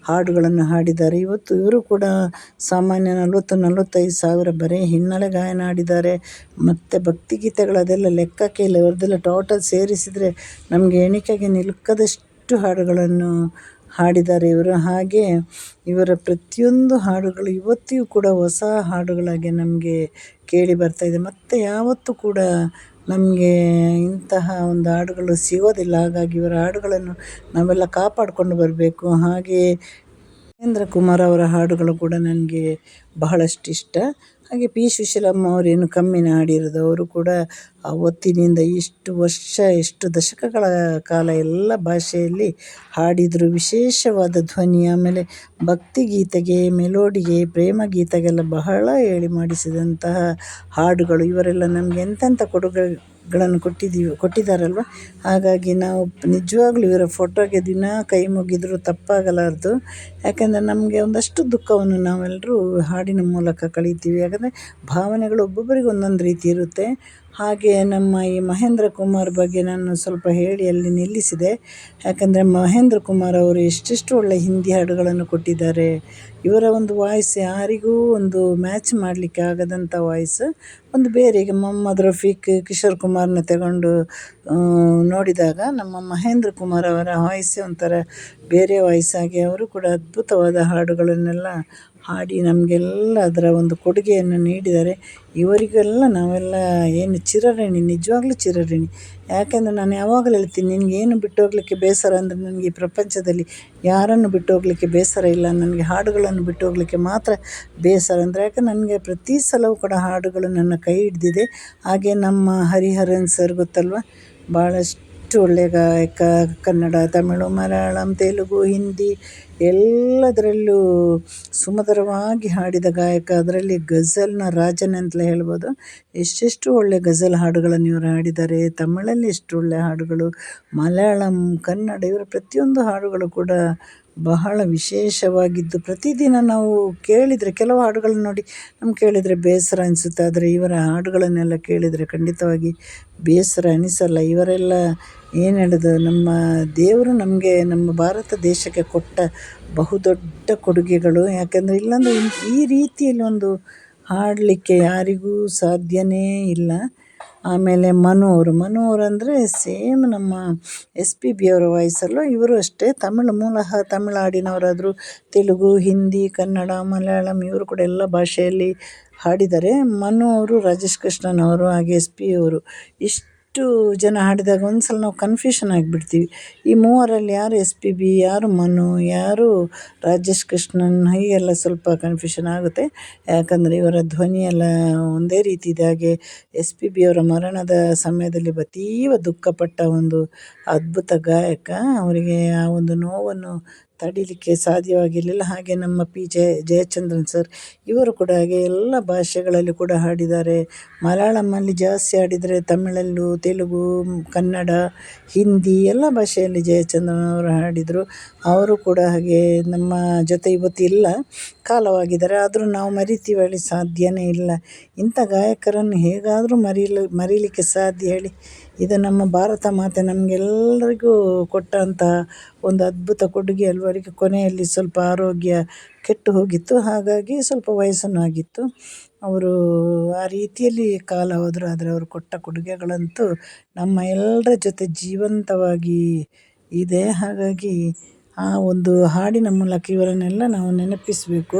ಹಾಡುಗಳನ್ನು ಹಾಡಿದ್ದಾರೆ. ಇವತ್ತು ಇವರು ಕೂಡ ಸಾಮಾನ್ಯ 40-45 ಸಾವಿರ ಬರೀ ಹಿನ್ನೆಲೆ ಗಾಯನ ಹಾಡಿದ್ದಾರೆ. ಮತ್ತು ಭಕ್ತಿಗೀತೆಗಳು ಅದೆಲ್ಲ ಲೆಕ್ಕಕ್ಕೆ ಇಲ್ಲ. ಇವರದೆಲ್ಲ ಟೋಟಲ್ ಸೇರಿಸಿದರೆ ನಮಗೆ ಎಣಿಕೆಗೆ ನಿಲುಕದಷ್ಟು ಹಾಡುಗಳನ್ನು ಹಾಡಿದ್ದಾರೆ ಇವರು. ಹಾಗೆ ಇವರ ಪ್ರತಿಯೊಂದು ಹಾಡುಗಳು ಇವತ್ತಿಗೂ ಕೂಡ ಹೊಸ ಹಾಡುಗಳಾಗಿ ನಮಗೆ ಕೇಳಿ ಬರ್ತಾಯಿದೆ. ಮತ್ತು ಯಾವತ್ತೂ ಕೂಡ ನಮಗೆ ಇಂತಹ ಒಂದು ಹಾಡುಗಳು ಸಿಗೋದಿಲ್ಲ. ಹಾಗಾಗಿ ಇವರ ಹಾಡುಗಳನ್ನು ನಾವೆಲ್ಲ ಕಾಪಾಡಿಕೊಂಡು ಬರಬೇಕು. ಹಾಗೆ ಮಹೇಂದ್ರ ಕುಮಾರ್ ಅವರ ಹಾಡುಗಳು ಕೂಡ ನನಗೆ ಬಹಳಷ್ಟು ಇಷ್ಟ. ಹಾಗೆ ಪಿ ಸುಶೀಲಮ್ಮ ಅವರೇನು ಕಮ್ಮಿನ ಹಾಡಿರೋದು. ಅವರು ಕೂಡ ಅವತ್ತಿನಿಂದ ಇಷ್ಟು ವರ್ಷ, ಎಷ್ಟು ದಶಕಗಳ ಕಾಲ ಎಲ್ಲ ಭಾಷೆಯಲ್ಲಿ ಹಾಡಿದರು. ವಿಶೇಷವಾದ ಧ್ವನಿ. ಆಮೇಲೆ ಭಕ್ತಿಗೀತೆಗೆ, ಮೆಲೋಡಿಗೆ, ಪ್ರೇಮ ಗೀತೆಗೆಲ್ಲ ಬಹಳ ಹೇಳಿ ಮಾಡಿಸಿದಂತಹ ಹಾಡುಗಳು. ಇವರೆಲ್ಲ ನಮಗೆ ಎಂತೆಂಥ ಕೊಡುಗೆಗಳನ್ನು ಕೊಟ್ಟಿದ್ದಾರಲ್ವ. ಹಾಗಾಗಿ ನಾವು ನಿಜವಾಗ್ಲೂ ಇವರ ಫೋಟೋಗೆ ದಿನ ಕೈ ಮುಗಿದರೂ ತಪ್ಪಾಗಲಾರದು. ಯಾಕೆಂದರೆ ನಮಗೆ ಒಂದಷ್ಟು ದುಃಖವನ್ನು ನಾವೆಲ್ಲರೂ ಹಾಡಿನ ಮೂಲಕ ಕಳೀತೀವಿ. ಯಾಕಂದರೆ ಭಾವನೆಗಳು ಒಬ್ಬೊಬ್ಬರಿಗೆ ಒಂದೊಂದು ರೀತಿ ಇರುತ್ತೆ. ಹಾಗೆ ನಮ್ಮ ಈ ಮಹೇಂದ್ರ ಕುಮಾರ್ ಬಗ್ಗೆ ನಾನು ಸ್ವಲ್ಪ ಹೇಳಿ ಅಲ್ಲಿ ನಿಲ್ಲಿಸಿದೆ. ಯಾಕಂದರೆ ಮಹೇಂದ್ರ ಕುಮಾರ್ ಅವರು ಎಷ್ಟೆಷ್ಟು ಒಳ್ಳೆಯ ಹಿಂದಿ ಹಾಡುಗಳನ್ನು ಕೊಟ್ಟಿದ್ದಾರೆ. ಇವರ ಒಂದು ವಾಯ್ಸ್ ಯಾರಿಗೂ ಒಂದು ಮ್ಯಾಚ್ ಮಾಡಲಿಕ್ಕೆ ಆಗದಂಥ ವಾಯ್ಸ್. ಒಂದು ಬೇರೆ, ಈಗ ಮೊಹಮ್ಮದ್ ರಫೀಕ್, ಕಿಶೋರ್ ಕುಮಾರ್ನ ತಗೊಂಡು ನೋಡಿದಾಗ ನಮ್ಮ ಮಹೇಂದ್ರ ಕುಮಾರ್ ಅವರ ವಾಯ್ಸೇ ಒಂಥರ ಬೇರೆ ವಾಯ್ಸಾಗಿ ಅವರು ಕೂಡ ಅದ್ಭುತವಾದ ಹಾಡುಗಳನ್ನೆಲ್ಲ ಹಾಡಿ ನಮಗೆಲ್ಲ ಅದರ ಒಂದು ಕೊಡುಗೆಯನ್ನು ನೀಡಿದ್ದಾರೆ. ಇವರಿಗೆಲ್ಲ ನಾವೆಲ್ಲ ಏನು ಚಿರಋಣಿ, ನಿಜವಾಗ್ಲೂ ಚಿರಋಣಿ. ಯಾಕೆಂದರೆ ನಾನು ಯಾವಾಗಲೂ ಹೇಳ್ತೀನಿ, ನಿನಗೇನು ಬಿಟ್ಟು ಹೋಗಲಿಕ್ಕೆ ಬೇಸರ ಅಂದರೆ ನನಗೆ ಈ ಪ್ರಪಂಚದಲ್ಲಿ ಯಾರನ್ನು ಬಿಟ್ಟು ಹೋಗಲಿಕ್ಕೆ ಬೇಸರ ಇಲ್ಲ, ನನಗೆ ಹಾಡುಗಳನ್ನು ಬಿಟ್ಟು ಹೋಗಲಿಕ್ಕೆ ಮಾತ್ರ ಬೇಸರ. ಅಂದರೆ ಯಾಕೆ ನನಗೆ ಪ್ರತಿ ಸಲವೂ ಕೂಡ ಹಾಡುಗಳು ನನ್ನ ಕೈ ಹಿಡಿದಿದೆ. ಹಾಗೆ ನಮ್ಮ ಹರಿಹರನ್ ಸರ್ ಗೊತ್ತಲ್ವ, ಭಾಳಷ್ಟು ಒಳ್ಳೆಯ ಗಾಯಕ. ಕನ್ನಡ, ತಮಿಳು, ಮಲಯಾಳಂ, ತೆಲುಗು, ಹಿಂದಿ ಎಲ್ಲದರಲ್ಲೂ ಸುಮಧುರವಾಗಿ ಹಾಡಿದ ಗಾಯಕ. ಅದರಲ್ಲಿ ಗಜಲ್ನ ರಾಜನೇ ಅಂತಲೇ ಹೇಳ್ಬೋದು. ಎಷ್ಟೆಷ್ಟು ಒಳ್ಳೆಯ ಗಜಲ್ ಹಾಡುಗಳನ್ನು ಇವರು ಹಾಡಿದ್ದಾರೆ. ತಮಿಳಲ್ಲಿ ಎಷ್ಟು ಒಳ್ಳೆಯ ಹಾಡುಗಳು, ಮಲಯಾಳಂ, ಕನ್ನಡ, ಇವರ ಪ್ರತಿಯೊಂದು ಹಾಡುಗಳು ಕೂಡ ಬಹಳ ವಿಶೇಷವಾಗಿದ್ದು ಪ್ರತಿದಿನ ನಾವು ಕೇಳಿದರೆ, ಕೆಲವು ಹಾಡುಗಳನ್ನು ನೋಡಿ ನಮ್ಗೆ ಕೇಳಿದರೆ ಬೇಸರ ಅನಿಸುತ್ತೆ. ಆದರೆ ಇವರ ಹಾಡುಗಳನ್ನೆಲ್ಲ ಕೇಳಿದರೆ ಖಂಡಿತವಾಗಿ ಬೇಸರ ಅನಿಸಲ್ಲ. ಇವರೆಲ್ಲ ಏನು ಹೇಳೋದು, ನಮ್ಮ ದೇವರು ನಮಗೆ, ನಮ್ಮ ಭಾರತ ದೇಶಕ್ಕೆ ಕೊಟ್ಟ ಬಹುದೊಡ್ಡ ಕೊಡುಗೆಗಳು. ಯಾಕೆಂದರೆ ಇಲ್ಲಾಂದರೆ ಈ ರೀತಿಯಲ್ಲಿ ಒಂದು ಹಾಡಲಿಕ್ಕೆ ಯಾರಿಗೂ ಸಾಧ್ಯವೇ ಇಲ್ಲ. ಆಮೇಲೆ ಮನು ಅವರು ಅಂದರೆ ಸೇಮ್ ನಮ್ಮ SPB ಅವರ ವಾಯ್ಸಲ್ಲೂ ಇವರು ಅಷ್ಟೇ. ಮೂಲತಃ ತಮಿಳುನಾಡಿನವರಾದರೂ ತೆಲುಗು, ಹಿಂದಿ, ಕನ್ನಡ, ಮಲಯಾಳಂ ಇವರು ಕೂಡ ಎಲ್ಲ ಭಾಷೆಯಲ್ಲಿ ಹಾಡಿದ್ದಾರೆ. ಮನು ಅವರು ರಾಜೇಶ್ ಕೃಷ್ಣನ್ ಅವರು, ಹಾಗೆ SP ಅವರು ಇಷ್ಟು ಜನ ಹಾಡಿದಾಗ ಒಂದು ಸಲ ನಾವು ಕನ್ಫ್ಯೂಷನ್ ಆಗಿಬಿಡ್ತೀವಿ. ಈ ಮೂವರಲ್ಲಿ ಯಾರು ಎಸ್ ಪಿ ಬಿ, ಯಾರು ಮನು, ಯಾರು ರಾಜೇಶ್ ಕೃಷ್ಣನ್, ಹೀಗೆಲ್ಲ ಸ್ವಲ್ಪ ಕನ್ಫ್ಯೂಷನ್ ಆಗುತ್ತೆ. ಯಾಕಂದರೆ ಇವರ ಧ್ವನಿಯೆಲ್ಲ ಒಂದೇ ರೀತಿ ಇದೆ. ಹಾಗೆ ಎಸ್ ಪಿ ಬಿ ಅವರ ಮರಣದ ಸಮಯದಲ್ಲಿ ಅತೀವ ದುಃಖಪಟ್ಟ ಒಂದು ಅದ್ಭುತ ಗಾಯಕ. ಅವರಿಗೆ ಆ ಒಂದು ನೋವನ್ನು ತಡಿಲಿಕ್ಕೆ ಸಾಧ್ಯವಾಗಿರಲಿಲ್ಲ. ಹಾಗೆ ನಮ್ಮ ಜಯಚಂದ್ರನ್ ಸರ್, ಇವರು ಕೂಡ ಹಾಗೆ ಎಲ್ಲ ಭಾಷೆಗಳಲ್ಲಿ ಕೂಡ ಹಾಡಿದ್ದಾರೆ. ಮಲಯಾಳಮಲ್ಲಿ ಜಾಸ್ತಿ ಹಾಡಿದರೆ, ತಮಿಳಲ್ಲೂ, ತೆಲುಗು, ಕನ್ನಡ, ಹಿಂದಿ ಎಲ್ಲ ಭಾಷೆಯಲ್ಲಿ ಜಯಚಂದ್ರನ್ ಅವರು ಹಾಡಿದರು. ಅವರು ಕೂಡ ಹಾಗೆ ನಮ್ಮ ಜೊತೆ ಇವತ್ತಿಲ್ಲ, ಕಾಲವಾಗಿದ್ದಾರೆ. ಆದರೂ ನಾವು ಮರಿತೀವಿ ಹೇಳಿ ಸಾಧ್ಯನೇ ಇಲ್ಲ. ಇಂಥ ಗಾಯಕರನ್ನು ಹೇಗಾದರೂ ಮರೀಲಿಕ್ಕೆ ಸಾಧ್ಯ ಹೇಳಿ? ಇದು ನಮ್ಮ ಭಾರತ ಮಾತೆ ನಮಗೆಲ್ಲರಿಗೂ ಕೊಟ್ಟಂತಹ ಒಂದು ಅದ್ಭುತ ಕೊಡುಗೆ ಅಲ್ವ. ಅವರಿಗೆ ಕೊನೆಯಲ್ಲಿ ಸ್ವಲ್ಪ ಆರೋಗ್ಯ ಕೆಟ್ಟು ಹೋಗಿತ್ತು, ಹಾಗಾಗಿ ಸ್ವಲ್ಪ ವಯಸ್ಸನ್ನು ಆಗಿತ್ತು. ಅವರು ಆ ರೀತಿಯಲ್ಲಿ ಕಾಲ ಹೋದರು. ಆದರೆ ಅವರು ಕೊಟ್ಟ ಕೊಡುಗೆಗಳಂತೂ ನಮ್ಮ ಎಲ್ಲರ ಜೊತೆ ಜೀವಂತವಾಗಿ ಇದೆ. ಹಾಗಾಗಿ ಆ ಒಂದು ಹಾಡಿನ ಮೂಲಕ ಇವರನ್ನೆಲ್ಲ ನಾವು ನೆನಪಿಸಬೇಕು.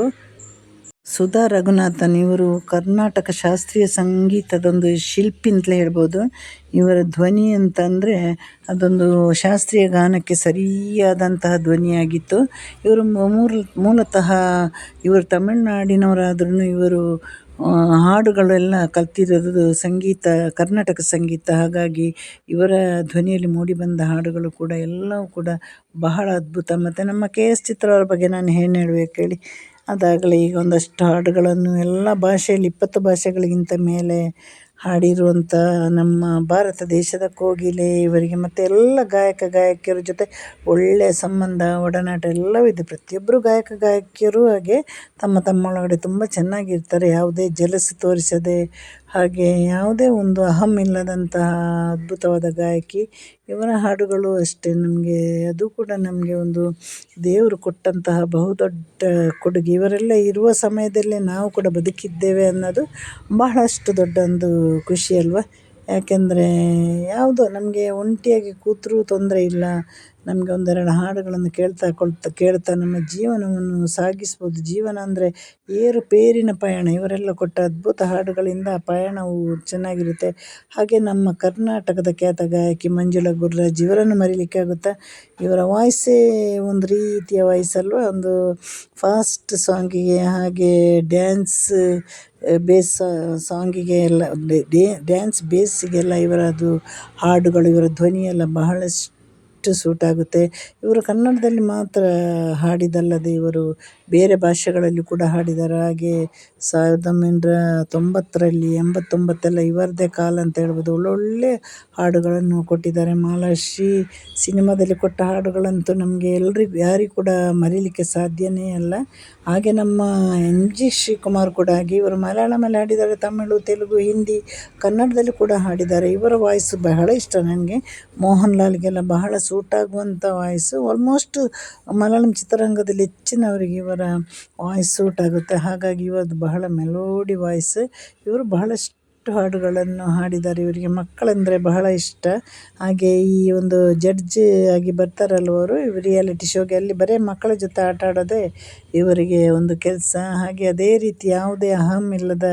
ಸುಧಾ ರಘುನಾಥನ್, ಇವರು ಕರ್ನಾಟಕ ಶಾಸ್ತ್ರೀಯ ಸಂಗೀತದೊಂದು ಶಿಲ್ಪಿ ಅಂತಲೇ ಹೇಳ್ಬೋದು. ಇವರ ಧ್ವನಿ ಅಂತಂದರೆ ಅದೊಂದು ಶಾಸ್ತ್ರೀಯ ಗಾನಕ್ಕೆ ಸರಿಯಾದಂತಹ ಧ್ವನಿಯಾಗಿತ್ತು. ಇವರು ಮೂಲತಃ ಇವರು ತಮಿಳುನಾಡಿನವರಾದ್ರೂ ಇವರು ಹಾಡುಗಳೆಲ್ಲ ಕಲ್ತಿರೋದು ಸಂಗೀತ, ಕರ್ನಾಟಕ ಸಂಗೀತ. ಹಾಗಾಗಿ ಇವರ ಧ್ವನಿಯಲ್ಲಿ ಮೂಡಿಬಂದ ಹಾಡುಗಳು ಕೂಡ ಎಲ್ಲವೂ ಕೂಡ ಬಹಳ ಅದ್ಭುತ. ಮತ್ತು ನಮ್ಮ ಕೆ ಎಸ್ ಚಿತ್ರ ಅವ್ರ ಬಗ್ಗೆ ನಾನು ಏನು ಹೇಳಬೇಕು ಹೇಳಿ? ಅದಾಗಲೇ ಈಗ ಒಂದಷ್ಟು ಹಾಡುಗಳನ್ನು ಎಲ್ಲ ಭಾಷೆಯಲ್ಲಿ 20 ಭಾಷೆಗಳಿಗಿಂತ ಮೇಲೆ ಹಾಡಿರುವಂಥ ನಮ್ಮ ಭಾರತ ದೇಶದ ಕೋಗಿಲೆ ಇವರಿಗೆ. ಮತ್ತು ಎಲ್ಲ ಗಾಯಕಿಯರ ಜೊತೆ ಒಳ್ಳೆಯ ಸಂಬಂಧ, ಒಡನಾಟ ಎಲ್ಲವೂ ಇದೆ. ಪ್ರತಿಯೊಬ್ಬರು ಗಾಯಕಿಯರು ಹಾಗೆ ತಮ್ಮ ಒಳಗಡೆ ತುಂಬ ಚೆನ್ನಾಗಿರ್ತಾರೆ. ಯಾವುದೇ ಜಲಸು ತೋರಿಸದೆ, ಹಾಗೆ ಯಾವುದೇ ಒಂದು ಅಹಂ ಇಲ್ಲದಂತಹ ಅದ್ಭುತವಾದ ಗಾಯಕಿ. ಇವರ ಹಾಡುಗಳು ಅಷ್ಟೇ, ಅದು ಕೂಡ ನಮಗೆ ಒಂದು ದೇವರು ಕೊಟ್ಟಂತಹ ಬಹುದೊಡ್ಡ ಕೊಡುಗೆ. ಇವರೆಲ್ಲ ಇರುವ ಸಮಯದಲ್ಲೇ ನಾವು ಕೂಡ ಬದುಕಿದ್ದೇವೆ ಅನ್ನೋದು ಬಹಳಷ್ಟು ದೊಡ್ಡ ಒಂದು ಖುಷಿ ಅಲ್ವ. ಯಾಕೆಂದರೆ ಯಾವುದೋ ನಮಗೆ ಒಂಟಿಯಾಗಿ ಕೂತರೂ ತೊಂದರೆ ಇಲ್ಲ, ನಮಗೆ ಒಂದೆರಡು ಹಾಡುಗಳನ್ನು ಕೇಳ್ತಾ ನಮ್ಮ ಜೀವನವನ್ನು ಸಾಗಿಸ್ಬೋದು. ಜೀವನ ಅಂದರೆ ಏರುಪೇರಿನ ಪಯಣ. ಇವರೆಲ್ಲ ಕೊಟ್ಟ ಅದ್ಭುತ ಹಾಡುಗಳಿಂದ ಪಯಣವು ಚೆನ್ನಾಗಿರುತ್ತೆ. ಹಾಗೆ ನಮ್ಮ ಕರ್ನಾಟಕದ ಖ್ಯಾತ ಗಾಯಕಿ ಮಂಜುಳಾ ಗುರುರಾಜ್, ಇವರನ್ನು ಮರೀಲಿಕ್ಕೆ ಆಗುತ್ತಾ? ಇವರ ವಾಯ್ಸೇ ಒಂದು ರೀತಿಯ ವಾಯ್ಸ್ ಅಲ್ವ. ಒಂದು ಫಾಸ್ಟ್ ಸಾಂಗಿಗೆ, ಹಾಗೆ ಡ್ಯಾನ್ಸ್ ಬೇಸ್ ಸಾಂಗಿಗೆ ಎಲ್ಲ, ಡ್ಯಾನ್ಸ್ ಬೇಸಿಗೆಲ್ಲ ಇವರದು ಹಾಡುಗಳು, ಇವರ ಧ್ವನಿಯೆಲ್ಲ ಬಹಳಷ್ಟು ಸೂಟ್ ಆಗುತ್ತೆ. ಇವರು ಕನ್ನಡದಲ್ಲಿ ಮಾತ್ರ ಹಾಡಿದಲ್ಲದೆ ಇವರು ಬೇರೆ ಭಾಷೆಗಳಲ್ಲಿ ಕೂಡ ಹಾಡಿದ್ದಾರೆ. ಹಾಗೆ 1990ರಲ್ಲಿ 89 ಇವರದೇ ಕಾಲ ಅಂತ ಹೇಳ್ಬೋದು. ಒಳ್ಳೊಳ್ಳೆ ಹಾಡುಗಳನ್ನು ಕೊಟ್ಟಿದ್ದಾರೆ. ಮಾಲಾಶ್ರೀ ಸಿನಿಮಾದಲ್ಲಿ ಕೊಟ್ಟ ಹಾಡುಗಳಂತೂ ನಮಗೆ ಯಾರಿಗೂ ಕೂಡ ಮರೀಲಿಕ್ಕೆ ಸಾಧ್ಯನೇ ಅಲ್ಲ. ಹಾಗೆ ನಮ್ಮ MG ಶ್ರೀಕುಮಾರ್ ಕೂಡ ಹಾಗೆ ಇವರು ಮಲಯಾಳಮಲ್ಲಿ ಹಾಡಿದ್ದಾರೆ, ತಮಿಳು, ತೆಲುಗು, ಹಿಂದಿ, ಕನ್ನಡದಲ್ಲಿ ಕೂಡ ಹಾಡಿದ್ದಾರೆ. ಇವರ ವಾಯ್ಸು ಬಹಳ ಇಷ್ಟ ನನಗೆ. ಮೋಹನ್ ಲಾಲ್ಗೆಲ್ಲ ಬಹಳ ಸೂಟ್ ಆಗುವಂಥ ವಾಯ್ಸು. ಆಲ್ಮೋಸ್ಟ್ ಮಲಯಾಳಂ ಚಿತ್ರರಂಗದಲ್ಲಿ ಹೆಚ್ಚಿನವರಿಗೆ ಇವರ ವಾಯ್ಸ್ ಸೂಟ್ ಆಗುತ್ತೆ. ಹಾಗಾಗಿ ಇವರದು ಬಹಳ ಮೆಲೋಡಿ ವಾಯ್ಸ್. ಇವರು ಬಹಳಷ್ಟು ಹಾಡುಗಳನ್ನು ಹಾಡಿದ್ದಾರೆ. ಇವರಿಗೆ ಮಕ್ಕಳೆಂದರೆ ಬಹಳ ಇಷ್ಟ. ಹಾಗೆ ಈ ಒಂದು ಜಡ್ಜ್ ಆಗಿ ಬರ್ತಾರಲ್ವರು ರಿಯಾಲಿಟಿ ಶೋಗೆ, ಅಲ್ಲಿ ಬರೀ ಮಕ್ಕಳ ಜೊತೆ ಆಟ ಆಡೋದೇ ಇವರಿಗೆ ಒಂದು ಕೆಲಸ. ಹಾಗೆ ಅದೇ ರೀತಿ ಯಾವುದೇ ಅಹಂ ಇಲ್ಲದ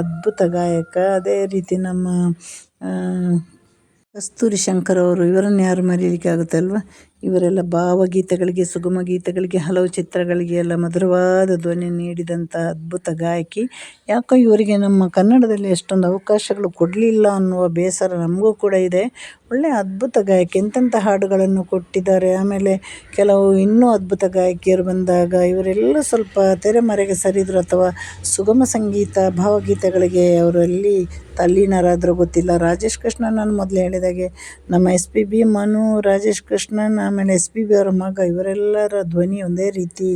ಅದ್ಭುತ ಗಾಯಕ. ಅದೇ ರೀತಿ ನಮ್ಮ ಕಸ್ತೂರಿ ಶಂಕರ್ ಅವರು, ಇವರನ್ನು ಯಾರು ಮರೀಲಿಕ್ಕೆ ಆಗುತ್ತೆ ಅಲ್ವ. ಇವರೆಲ್ಲ ಭಾವಗೀತೆಗಳಿಗೆ, ಸುಗಮ ಗೀತೆಗಳಿಗೆ, ಹಲವು ಚಿತ್ರಗಳಿಗೆ ಎಲ್ಲ ಮಧುರವಾದ ಧ್ವನಿ ನೀಡಿದಂಥ ಅದ್ಭುತ ಗಾಯಕಿ. ಯಾಕೋ ಇವರಿಗೆ ನಮ್ಮ ಕನ್ನಡದಲ್ಲಿ ಎಷ್ಟೊಂದು ಅವಕಾಶಗಳು ಕೊಡಲಿಲ್ಲ ಅನ್ನುವ ಬೇಸರ ನಮಗೂ ಕೂಡ ಇದೆ. ಒಳ್ಳೆಯ ಅದ್ಭುತ ಗಾಯಕಿ, ಎಂತೆಂಥ ಹಾಡುಗಳನ್ನು ಕೊಟ್ಟಿದ್ದಾರೆ. ಆಮೇಲೆ ಕೆಲವು ಇನ್ನೂ ಅದ್ಭುತ ಗಾಯಕಿಯರು ಬಂದಾಗ ಇವರೆಲ್ಲ ಸ್ವಲ್ಪ ತೆರೆಮರೆಗೆ ಸರಿದರು, ಅಥವಾ ಸುಗಮ ಸಂಗೀತ, ಭಾವಗೀತೆಗಳಿಗೆ ಅವರಲ್ಲಿ ತಲ್ಲೀನರಾದರೂ ಗೊತ್ತಿಲ್ಲ. ರಾಜೇಶ್ ಕೃಷ್ಣನ್ ನಾನು ಮೊದಲು ಹೇಳಿದಾಗೆ ನಮ್ಮ SPB, ಮನು, ರಾಜೇಶ್ ಕೃಷ್ಣನ್, ಆಮೇಲೆ SPB ಅವರ ಮಗ, ಇವರೆಲ್ಲರ ಧ್ವನಿ ಒಂದೇ ರೀತಿ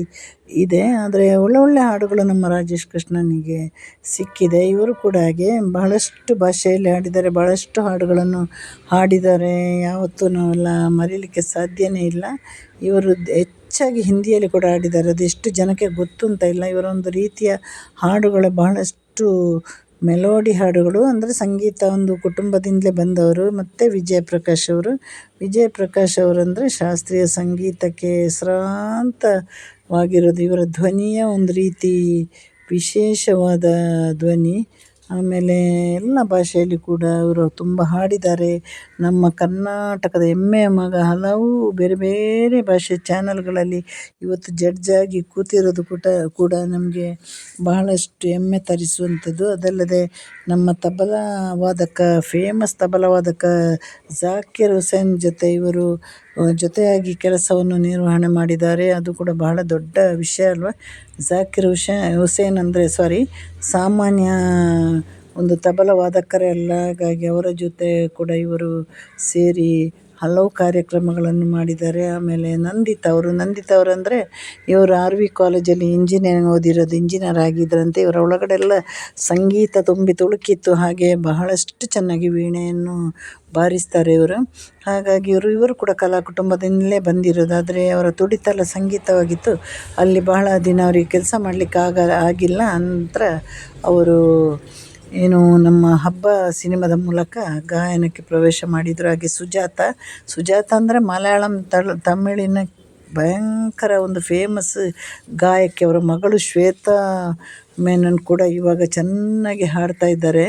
ಇದೆ. ಆದರೆ ಒಳ್ಳೊಳ್ಳೆ ಹಾಡುಗಳು ನಮ್ಮ ರಾಜೇಶ್ ಕೃಷ್ಣನಿಗೆ ಸಿಕ್ಕಿದೆ. ಇವರು ಕೂಡ ಹಾಗೆ ಬಹಳಷ್ಟು ಭಾಷೆಯಲ್ಲಿ ಹಾಡಿದ್ದಾರೆ, ಬಹಳಷ್ಟು ಹಾಡುಗಳನ್ನು ಹಾಡಿದ್ದಾರೆ. ಯಾವತ್ತೂ ನಾವೆಲ್ಲ ಮರೀಲಿಕ್ಕೆ ಸಾಧ್ಯನೇ ಇಲ್ಲ. ಇವರು ಹೆಚ್ಚಾಗಿ ಹಿಂದಿಯಲ್ಲಿ ಕೂಡ ಹಾಡಿದ್ದಾರೆ. ಅದು ಎಷ್ಟು ಜನಕ್ಕೆ ಗೊತ್ತು ಅಂತ ಇಲ್ಲ. ಇವರೊಂದು ರೀತಿಯ ಹಾಡುಗಳು ಬಹಳಷ್ಟು ಮೆಲೋಡಿ ಹಾಡುಗಳು. ಅಂದರೆ ಸಂಗೀತ ಒಂದು ಕುಟುಂಬದಿಂದಲೇ ಬಂದವರು. ಮತ್ತು ವಿಜಯ್ ಪ್ರಕಾಶ್ ಅವರಂದರೆ ಶಾಸ್ತ್ರೀಯ ಸಂಗೀತಕ್ಕೆ ಹೆಸರಾಂತವಾಗಿರೋದು. ಇವರ ಧ್ವನಿಯ ಒಂದು ರೀತಿ ವಿಶೇಷವಾದ ಧ್ವನಿ. ಆಮೇಲೆ ಎಲ್ಲ ಭಾಷೆಯಲ್ಲಿ ಕೂಡ ಅವರು ತುಂಬ ಹಾಡಿದ್ದಾರೆ. ನಮ್ಮ ಕರ್ನಾಟಕದ ಹೆಮ್ಮೆಯ ಮಗ ಹಲವು ಬೇರೆ ಬೇರೆ ಭಾಷೆ ಚಾನಲ್ಗಳಲ್ಲಿ ಇವತ್ತು ಜಡ್ಜಾಗಿ ಕೂತಿರೋದು ಕೂಡ ನಮಗೆ ಬಹಳಷ್ಟು ಹೆಮ್ಮೆ ತರಿಸುವಂಥದ್ದು. ಅದಲ್ಲದೆ ನಮ್ಮ ತಬಲಾ ವಾದಕ, ಫೇಮಸ್ ತಬಲಾ ವಾದಕ ಝಾಕಿರ್ ಹುಸೇನ್ ಜೊತೆ ಇವರು ಜೊತೆಯಾಗಿ ಕೆಲಸವನ್ನು ನಿರ್ವಹಣೆ ಮಾಡಿದ್ದಾರೆ. ಅದು ಕೂಡ ಬಹಳ ದೊಡ್ಡ ವಿಷಯ ಅಲ್ವಾ. ಝಾಕಿರ್ ಹುಸೇನ್ ಅಂದರೆ ಸಾಮಾನ್ಯ ಒಂದು ತಬಲಾ ವಾದಕರೇ ಅಲ್ಲ. ಹಾಗಾಗಿ ಅವರ ಜೊತೆ ಕೂಡ ಇವರು ಸೇರಿ ಹಲವು ಕಾರ್ಯಕ್ರಮಗಳನ್ನು ಮಾಡಿದ್ದಾರೆ. ಆಮೇಲೆ ನಂದಿತಾ ಅವರು ಅಂದರೆ ಇವರು RV ಕಾಲೇಜಲ್ಲಿ ಇಂಜಿನಿಯರಿಂಗ್ ಓದಿರೋದು, ಇಂಜಿನಿಯರ್ ಆಗಿದ್ದರಂತೆ. ಇವರ ಒಳಗಡೆ ಎಲ್ಲ ಸಂಗೀತ ತುಂಬಿ ತುಳುಕಿತ್ತು. ಹಾಗೆ ಬಹಳಷ್ಟು ಚೆನ್ನಾಗಿ ವೀಣೆಯನ್ನು ಬಾರಿಸ್ತಾರೆ ಇವರು. ಹಾಗಾಗಿ ಇವರು ಕೂಡ ಕಲಾ ಕುಟುಂಬದಿಂದಲೇ ಬಂದಿರೋದು. ಆದರೆ ಅವರ ತುಡಿತಲ ಸಂಗೀತವಾಗಿತ್ತು. ಅಲ್ಲಿ ಬಹಳ ದಿನ ಅವರಿಗೆ ಕೆಲಸ ಮಾಡಲಿಕ್ಕೆ ಆಗಿಲ್ಲ. ನಂತರ ಅವರು ನಮ್ಮ ಹಬ್ಬ ಸಿನಿಮಾದ ಮೂಲಕ ಗಾಯನಕ್ಕೆ ಪ್ರವೇಶ ಮಾಡಿದರು. ಹಾಗೆ ಸುಜಾತ ಅಂದರೆ ಮಲಯಾಳಂ ತಮಿಳಿನ ಭಯಂಕರ ಒಂದು ಫೇಮಸ್ ಗಾಯಕಿ. ಅವರ ಮಗಳು ಶ್ವೇತಾ ಮೆನನ್ ಕೂಡ ಇವಾಗ ಚೆನ್ನಾಗಿ ಹಾಡ್ತಾ ಇದ್ದಾರೆ.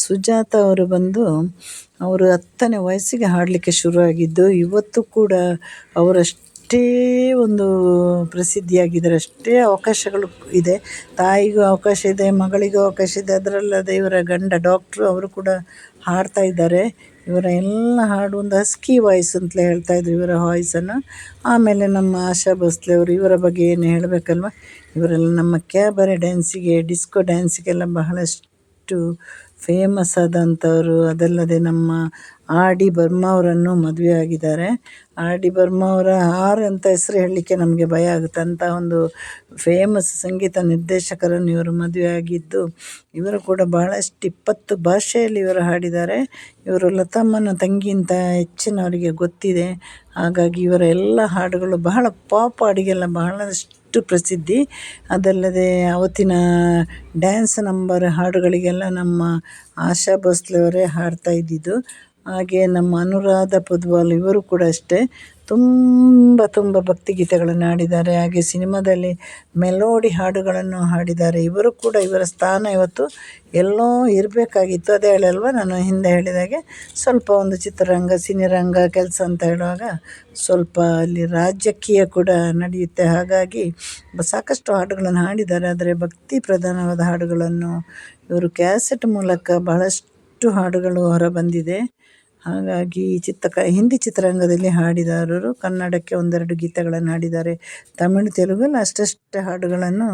ಸುಜಾತ ಅವರು 10ನೇ ವಯಸ್ಸಿಗೆ ಹಾಡಲಿಕ್ಕೆ ಶುರುವಾಗಿದ್ದು, ಇವತ್ತು ಕೂಡ ಅವರಷ್ಟೇ ಒಂದು ಪ್ರಸಿದ್ಧಿಯಾಗಿದ್ದಾರೆ. ಅಷ್ಟೇ ಅವಕಾಶಗಳು ಇದೆ. ತಾಯಿಗೂ ಅವಕಾಶ ಇದೆ, ಮಗಳಿಗೂ ಅವಕಾಶ ಇದೆ. ಅದರಲ್ಲದೆ ಇವರ ಗಂಡ ಡಾಕ್ಟ್ರು, ಅವರು ಕೂಡ ಹಾಡ್ತಾ ಇದ್ದಾರೆ. ಇವರ ಎಲ್ಲ ಹಾಡು ಒಂದು ಹಸ್ಕಿ ವಾಯ್ಸ್ ಅಂತಲೇ ಹೇಳ್ತಾಯಿದ್ರು ಇವರ ವಾಯ್ಸನ್ನು. ಆಮೇಲೆ ನಮ್ಮ ಆಶಾ ಭೋಸ್ಲೆ ಅವರು, ಇವರ ಬಗ್ಗೆ ಏನು ಹೇಳಬೇಕಲ್ವ. ಇವರೆಲ್ಲ ನಮ್ಮ ಕ್ಯಾಬರೆ ಡ್ಯಾನ್ಸಿಗೆ, ಡಿಸ್ಕೋ ಡ್ಯಾನ್ಸಿಗೆಲ್ಲ ಬಹಳಷ್ಟು ಫೇಮಸ್ ಆದಂಥವರು. ಅದಲ್ಲದೆ ನಮ್ಮ R.D. ಬರ್ಮಾ ಅವರನ್ನು ಮದುವೆ ಆಗಿದ್ದಾರೆ. R.D. ಬರ್ಮಾ ಅವರ ಅಂತ ಹೆಸರು ಹೇಳಲಿಕ್ಕೆ ನಮಗೆ ಭಯ ಆಗುತ್ತೆ. ಅಂಥ ಒಂದು ಫೇಮಸ್ ಸಂಗೀತ ನಿರ್ದೇಶಕರನ್ನು ಇವರು ಮದುವೆ ಆಗಿದ್ದು, ಇವರು ಕೂಡ ಬಹಳಷ್ಟು 20 ಭಾಷೆಯಲ್ಲಿ ಇವರು ಹಾಡಿದ್ದಾರೆ. ಇವರು ಲತಮ್ಮನ ತಂಗಿ ಅಂತ ಹೆಚ್ಚಿನವರಿಗೆ ಗೊತ್ತಿದೆ. ಹಾಗಾಗಿ ಇವರ ಎಲ್ಲ ಹಾಡುಗಳು ಬಹಳ ಪಾಪ್ ಹಾಡಿಗೆಲ್ಲ ಬಹಳಷ್ಟು ಪ್ರಸಿದ್ಧಿ. ಅದಲ್ಲದೆ ಅವತ್ತಿನ ಡ್ಯಾನ್ಸ್ ನಂಬರ್ ಹಾಡುಗಳಿಗೆಲ್ಲ ನಮ್ಮ ಆಶಾ ಭೋಸ್ಲೆ ಅವರೇ ಹಾಡ್ತಾ ಇದ್ದಿದ್ದು. ಹಾಗೆ ನಮ್ಮ ಅನುರಾಧ ಪೊದ್ವಾಲ್, ಇವರು ಕೂಡ ಅಷ್ಟೇ ತುಂಬ ಭಕ್ತಿಗೀತೆಗಳನ್ನು ಹಾಡಿದ್ದಾರೆ. ಹಾಗೆ ಸಿನಿಮಾದಲ್ಲಿ ಮೆಲೋಡಿ ಹಾಡುಗಳನ್ನು ಹಾಡಿದ್ದಾರೆ. ಇವರು ಕೂಡ, ಇವರ ಸ್ಥಾನ ಇವತ್ತು ಎಲ್ಲೋ ಇರಬೇಕಾಗಿತ್ತು. ಅದೇ ಹೇಳಲ್ವ ನಾನು ಹಿಂದೆ ಹೇಳಿದಾಗೆ, ಸ್ವಲ್ಪ ಒಂದು ಚಿತ್ರರಂಗ ಸಿನಿರಂಗ ಕೆಲಸ ಅಂತ ಹೇಳುವಾಗ ಸ್ವಲ್ಪ ಅಲ್ಲಿ ರಾಜಕೀಯ ಕೂಡ ನಡೆಯುತ್ತೆ. ಹಾಗಾಗಿ ಸಾಕಷ್ಟು ಹಾಡುಗಳನ್ನು ಹಾಡಿದ್ದಾರೆ. ಆದರೆ ಭಕ್ತಿ ಪ್ರಧಾನವಾದ ಹಾಡುಗಳನ್ನು ಇವರು ಕ್ಯಾಸೆಟ್ ಮೂಲಕ ಬಹಳಷ್ಟು ಹಾಡುಗಳು ಹೊರಬಂದಿದೆ. ಹಾಗಾಗಿ ಹಿಂದಿ ಚಿತ್ರರಂಗದಲ್ಲಿ ಹಾಡಿದವರು, ಕನ್ನಡಕ್ಕೆ 1-2 ಗೀತೆಗಳನ್ನು ಹಾಡಿದ್ದಾರೆ. ತಮಿಳು, ತೆಲುಗಲ್ಲಿ ಅಷ್ಟೇ ಹಾಡುಗಳನ್ನು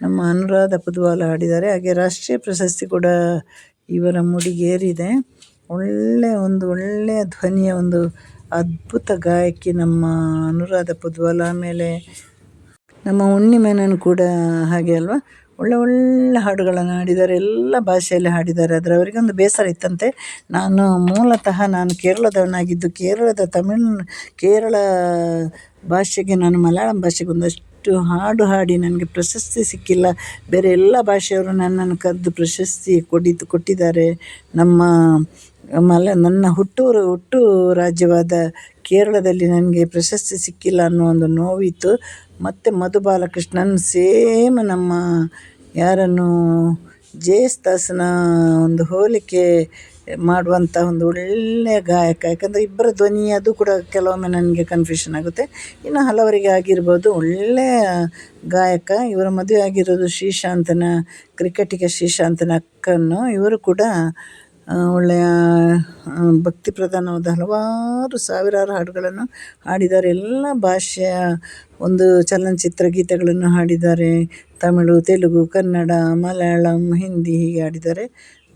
ನಮ್ಮ ಅನುರಾಧ ಪೊದ್ವಾಲ್ ಹಾಡಿದ್ದಾರೆ. ಹಾಗೆ ರಾಷ್ಟ್ರೀಯ ಪ್ರಶಸ್ತಿ ಕೂಡ ಇವರ ಮುಡಿಗೇರಿದೆ. ಒಳ್ಳೆಯ ಧ್ವನಿಯ ಒಂದು ಅದ್ಭುತ ಗಾಯಕಿ ನಮ್ಮ ಅನುರಾಧ ಪೊದ್ವಾಲ್. ಆಮೇಲೆ ನಮ್ಮ ಉಣ್ಣಿ ಮೆನನ್ ಕೂಡ ಹಾಗೆ ಅಲ್ವಾ, ಒಳ್ಳೆ ಹಾಡುಗಳನ್ನು ಹಾಡಿದ್ದಾರೆ. ಎಲ್ಲ ಭಾಷೆಯಲ್ಲಿ ಹಾಡಿದ್ದಾರೆ. ಆದರೆ ಅವರಿಗೊಂದು ಬೇಸರ ಇತ್ತಂತೆ. ಮೂಲತಃ ನಾನು ಕೇರಳದವನಾಗಿದ್ದು, ಕೇರಳ ಭಾಷೆಗೆ, ನಾನು ಮಲಯಾಳಂ ಭಾಷೆಗೆ ಒಂದಷ್ಟು ಹಾಡು ಹಾಡಿ ನನಗೆ ಪ್ರಶಸ್ತಿ ಸಿಕ್ಕಿಲ್ಲ. ಬೇರೆ ಎಲ್ಲ ಭಾಷೆಯವರು ನನ್ನನ್ನು ಕರೆದು ಪ್ರಶಸ್ತಿ ಕೊಟ್ಟಿದ್ದಾರೆ. ನನ್ನ ಹುಟ್ಟು ರಾಜ್ಯವಾದ ಕೇರಳದಲ್ಲಿ ನನಗೆ ಪ್ರಶಸ್ತಿ ಸಿಕ್ಕಿಲ್ಲ ಅನ್ನೋ ಒಂದು ನೋವಿತ್ತು. ಮತ್ತು ಮಧು ಬಾಲಕೃಷ್ಣನ್ ಸೇಮ್ ನಮ್ಮ ಜೇಸುದಾಸನ ಒಂದು ಹೋಲಿಕೆ ಮಾಡುವಂಥ ಒಂದು ಒಳ್ಳೆಯ ಗಾಯಕ. ಯಾಕಂದರೆ ಇಬ್ಬರ ಧ್ವನಿ ಅದು ಕೂಡ ಕೆಲವೊಮ್ಮೆ ನನಗೆ ಕನ್ಫ್ಯೂಷನ್ ಆಗುತ್ತೆ. ಇನ್ನು ಹಲವರಿಗೆ ಆಗಿರ್ಬೋದು. ಒಳ್ಳೆಯ ಗಾಯಕ. ಇವರ ಮದುವೆ ಆಗಿರೋದು ಕ್ರಿಕೆಟಿಗ ಶ್ರೀಶಾಂತನ ಅಕ್ಕನ್ನು. ಇವರು ಕೂಡ ಒಳ್ಳೆಯ ಭಕ್ತಿ ಪ್ರಧಾನವಾದ ಹಲವಾರು ಸಾವಿರಾರು ಹಾಡುಗಳನ್ನು ಹಾಡಿದ್ದಾರೆ. ಎಲ್ಲ ಭಾಷೆಯ ಒಂದು ಚಲನಚಿತ್ರ ಗೀತೆಗಳನ್ನು ಹಾಡಿದ್ದಾರೆ. ತಮಿಳು, ತೆಲುಗು, ಕನ್ನಡ, ಮಲಯಾಳಂ, ಹಿಂದಿ ಹೀಗೆ ಹಾಡಿದ್ದಾರೆ.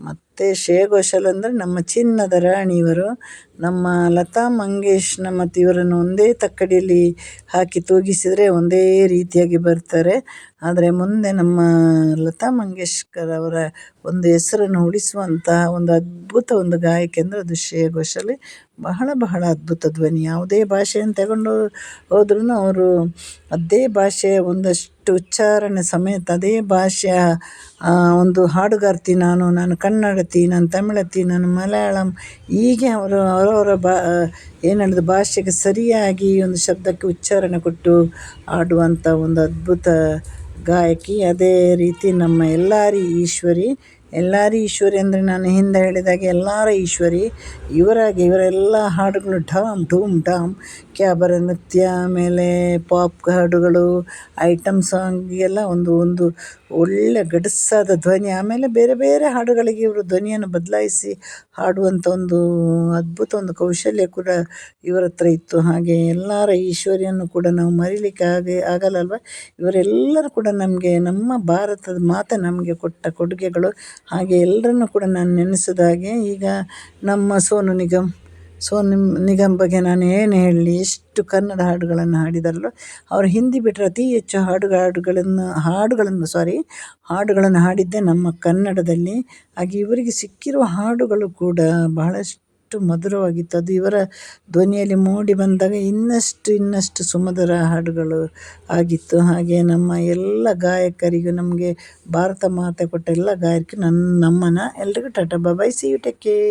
ಮತ್ತು ಶ್ರೇಯಾ ಘೋಷಾಲ್ ಅಂದರೆ ನಮ್ಮ ಚಿನ್ನದ ರಾಣಿ ಇವರು. ನಮ್ಮ ಲತಾ ಮಂಗೇಶ್ನ ಮತ್ತು ಇವರನ್ನು ಒಂದೇ ತಕ್ಕಡಿಯಲ್ಲಿ ಹಾಕಿ ತೂಗಿಸಿದರೆ ಒಂದೇ ರೀತಿಯಾಗಿ ಬರ್ತಾರೆ. ಆದರೆ ಮುಂದೆ ನಮ್ಮ ಲತಾ ಮಂಗೇಶ್ಕರ್ ಅವರ ಒಂದು ಹೆಸರನ್ನು ಉಳಿಸುವಂತಹ ಒಂದು ಅದ್ಭುತ ಒಂದು ಗಾಯಕಿ ಅಂದರೆ ಅದು ಶ್ರೇಯಾ ಘೋಷಾಲ್. ಬಹಳ ಅದ್ಭುತ ಧ್ವನಿ. ಯಾವುದೇ ಭಾಷೆಯನ್ನು ತಗೊಂಡು ಹೋದ್ರೂ ಅವರು ಅದೇ ಭಾಷೆಯ ಒಂದಷ್ಟು ಉಚ್ಚಾರಣೆ ಸಮೇತ ಅದೇ ಭಾಷೆಯ ಒಂದು ಹಾಡುಗಾರ್ತಿ. ನಾನು ಕನ್ನಡತಿ, ನಾನು ತಮಿಳತಿ, ನಾನು ಮಲಯಾಳಂ, ಹೀಗೆ ಅವರವರ ಭಾಷೆಗೆ ಸರಿಯಾಗಿ ಒಂದು ಶಬ್ದಕ್ಕೆ ಉಚ್ಚಾರಣೆ ಕೊಟ್ಟು ಆಡುವಂಥ ಒಂದು ಅದ್ಭುತ ಗಾಯಕಿ. ಅದೇ ರೀತಿ ನಮ್ಮ ಎಲ್ಲಾರಿ ಈಶ್ವರಿ. ಎಲ್ಲರ ಈಶ್ವರಿ ಅಂದರೆ ನಾನು ಹಿಂದೆ ಹೇಳಿದಾಗೆ ಎಲ್ಲರ ಈಶ್ವರಿ ಇವರೆಲ್ಲ ಹಾಡುಗಳು ಢಾಮ್ ಢೂಮ್ ಢಾಮ್ ಕ್ಯಾಬರ ನೃತ್ಯ, ಆಮೇಲೆ ಪಾಪ್ ಹಾಡುಗಳು, ಐಟಮ್ ಸಾಂಗಿಗೆಲ್ಲ ಒಂದು ಒಳ್ಳೆ ಗಡಸಾದ ಧ್ವನಿ, ಆಮೇಲೆ ಬೇರೆ ಬೇರೆ ಹಾಡುಗಳಿಗೆ ಇವರು ಧ್ವನಿಯನ್ನು ಬದಲಾಯಿಸಿ ಹಾಡುವಂಥ ಒಂದು ಅದ್ಭುತ ಒಂದು ಕೌಶಲ್ಯ ಕೂಡ ಇವರ ಹತ್ರ ಇತ್ತು. ಹಾಗೆ ಎಲ್ಲರ ಈಶ್ವರಿಯನ್ನು ಕೂಡ ನಾವು ಮರೀಲಿಕ್ಕೆ ಆಗಲ್ಲಲ್ವ. ಇವರೆಲ್ಲರೂ ಕೂಡ ನಮಗೆ ನಮ್ಮ ಭಾರತದ ಮಾತೆ ನಮಗೆ ಕೊಟ್ಟ ಕೊಡುಗೆಗಳು. ಹಾಗೆ ಎಲ್ಲರನ್ನು ಕೂಡ ನಾನು ನೆನೆಸಿದಾಗೆ ಈಗ ನಮ್ಮ ಸೋನು ನಿಗಮ್ ಬಗ್ಗೆ ನಾನು ಏನು ಹೇಳಲಿ, ಎಷ್ಟು ಕನ್ನಡ ಹಾಡುಗಳನ್ನು ಹಾಡಿದಾರಲ್ಲ. ಅವರು ಹಿಂದಿ ಬಿಟ್ಟರೆ ಅತಿ ಹೆಚ್ಚು ಹಾಡುಗಳನ್ನು ಹಾಡಿದ್ದೇ ನಮ್ಮ ಕನ್ನಡದಲ್ಲಿ. ಹಾಗೆ ಇವರಿಗೆ ಸಿಕ್ಕಿರುವ ಹಾಡುಗಳು ಕೂಡ ಬಹಳಷ್ಟು ಮಧುರವಾಗಿತ್ತು. ಅದು ಇವರ ಧ್ವನಿಯಲ್ಲಿ ಮೂಡಿ ಬಂದಾಗ ಇನ್ನಷ್ಟು ಸುಮಧುರ ಹಾಡುಗಳು ಆಗಿತ್ತು. ಹಾಗೆ ನಮ್ಮ ಎಲ್ಲ ಗಾಯಕರಿಗೂ, ನಮಗೆ ಭಾರತ ಮಾತೆ ಕೊಟ್ಟ ಎಲ್ಲ ಗಾಯಕರಿಗೂ ನಮ್ಮನ ಎಲ್ರಿಗೂ ಟಾಟಾ ಬಾಯ್, ಸಿ ಯು, ಟೇಕ್ ಕೇರ್.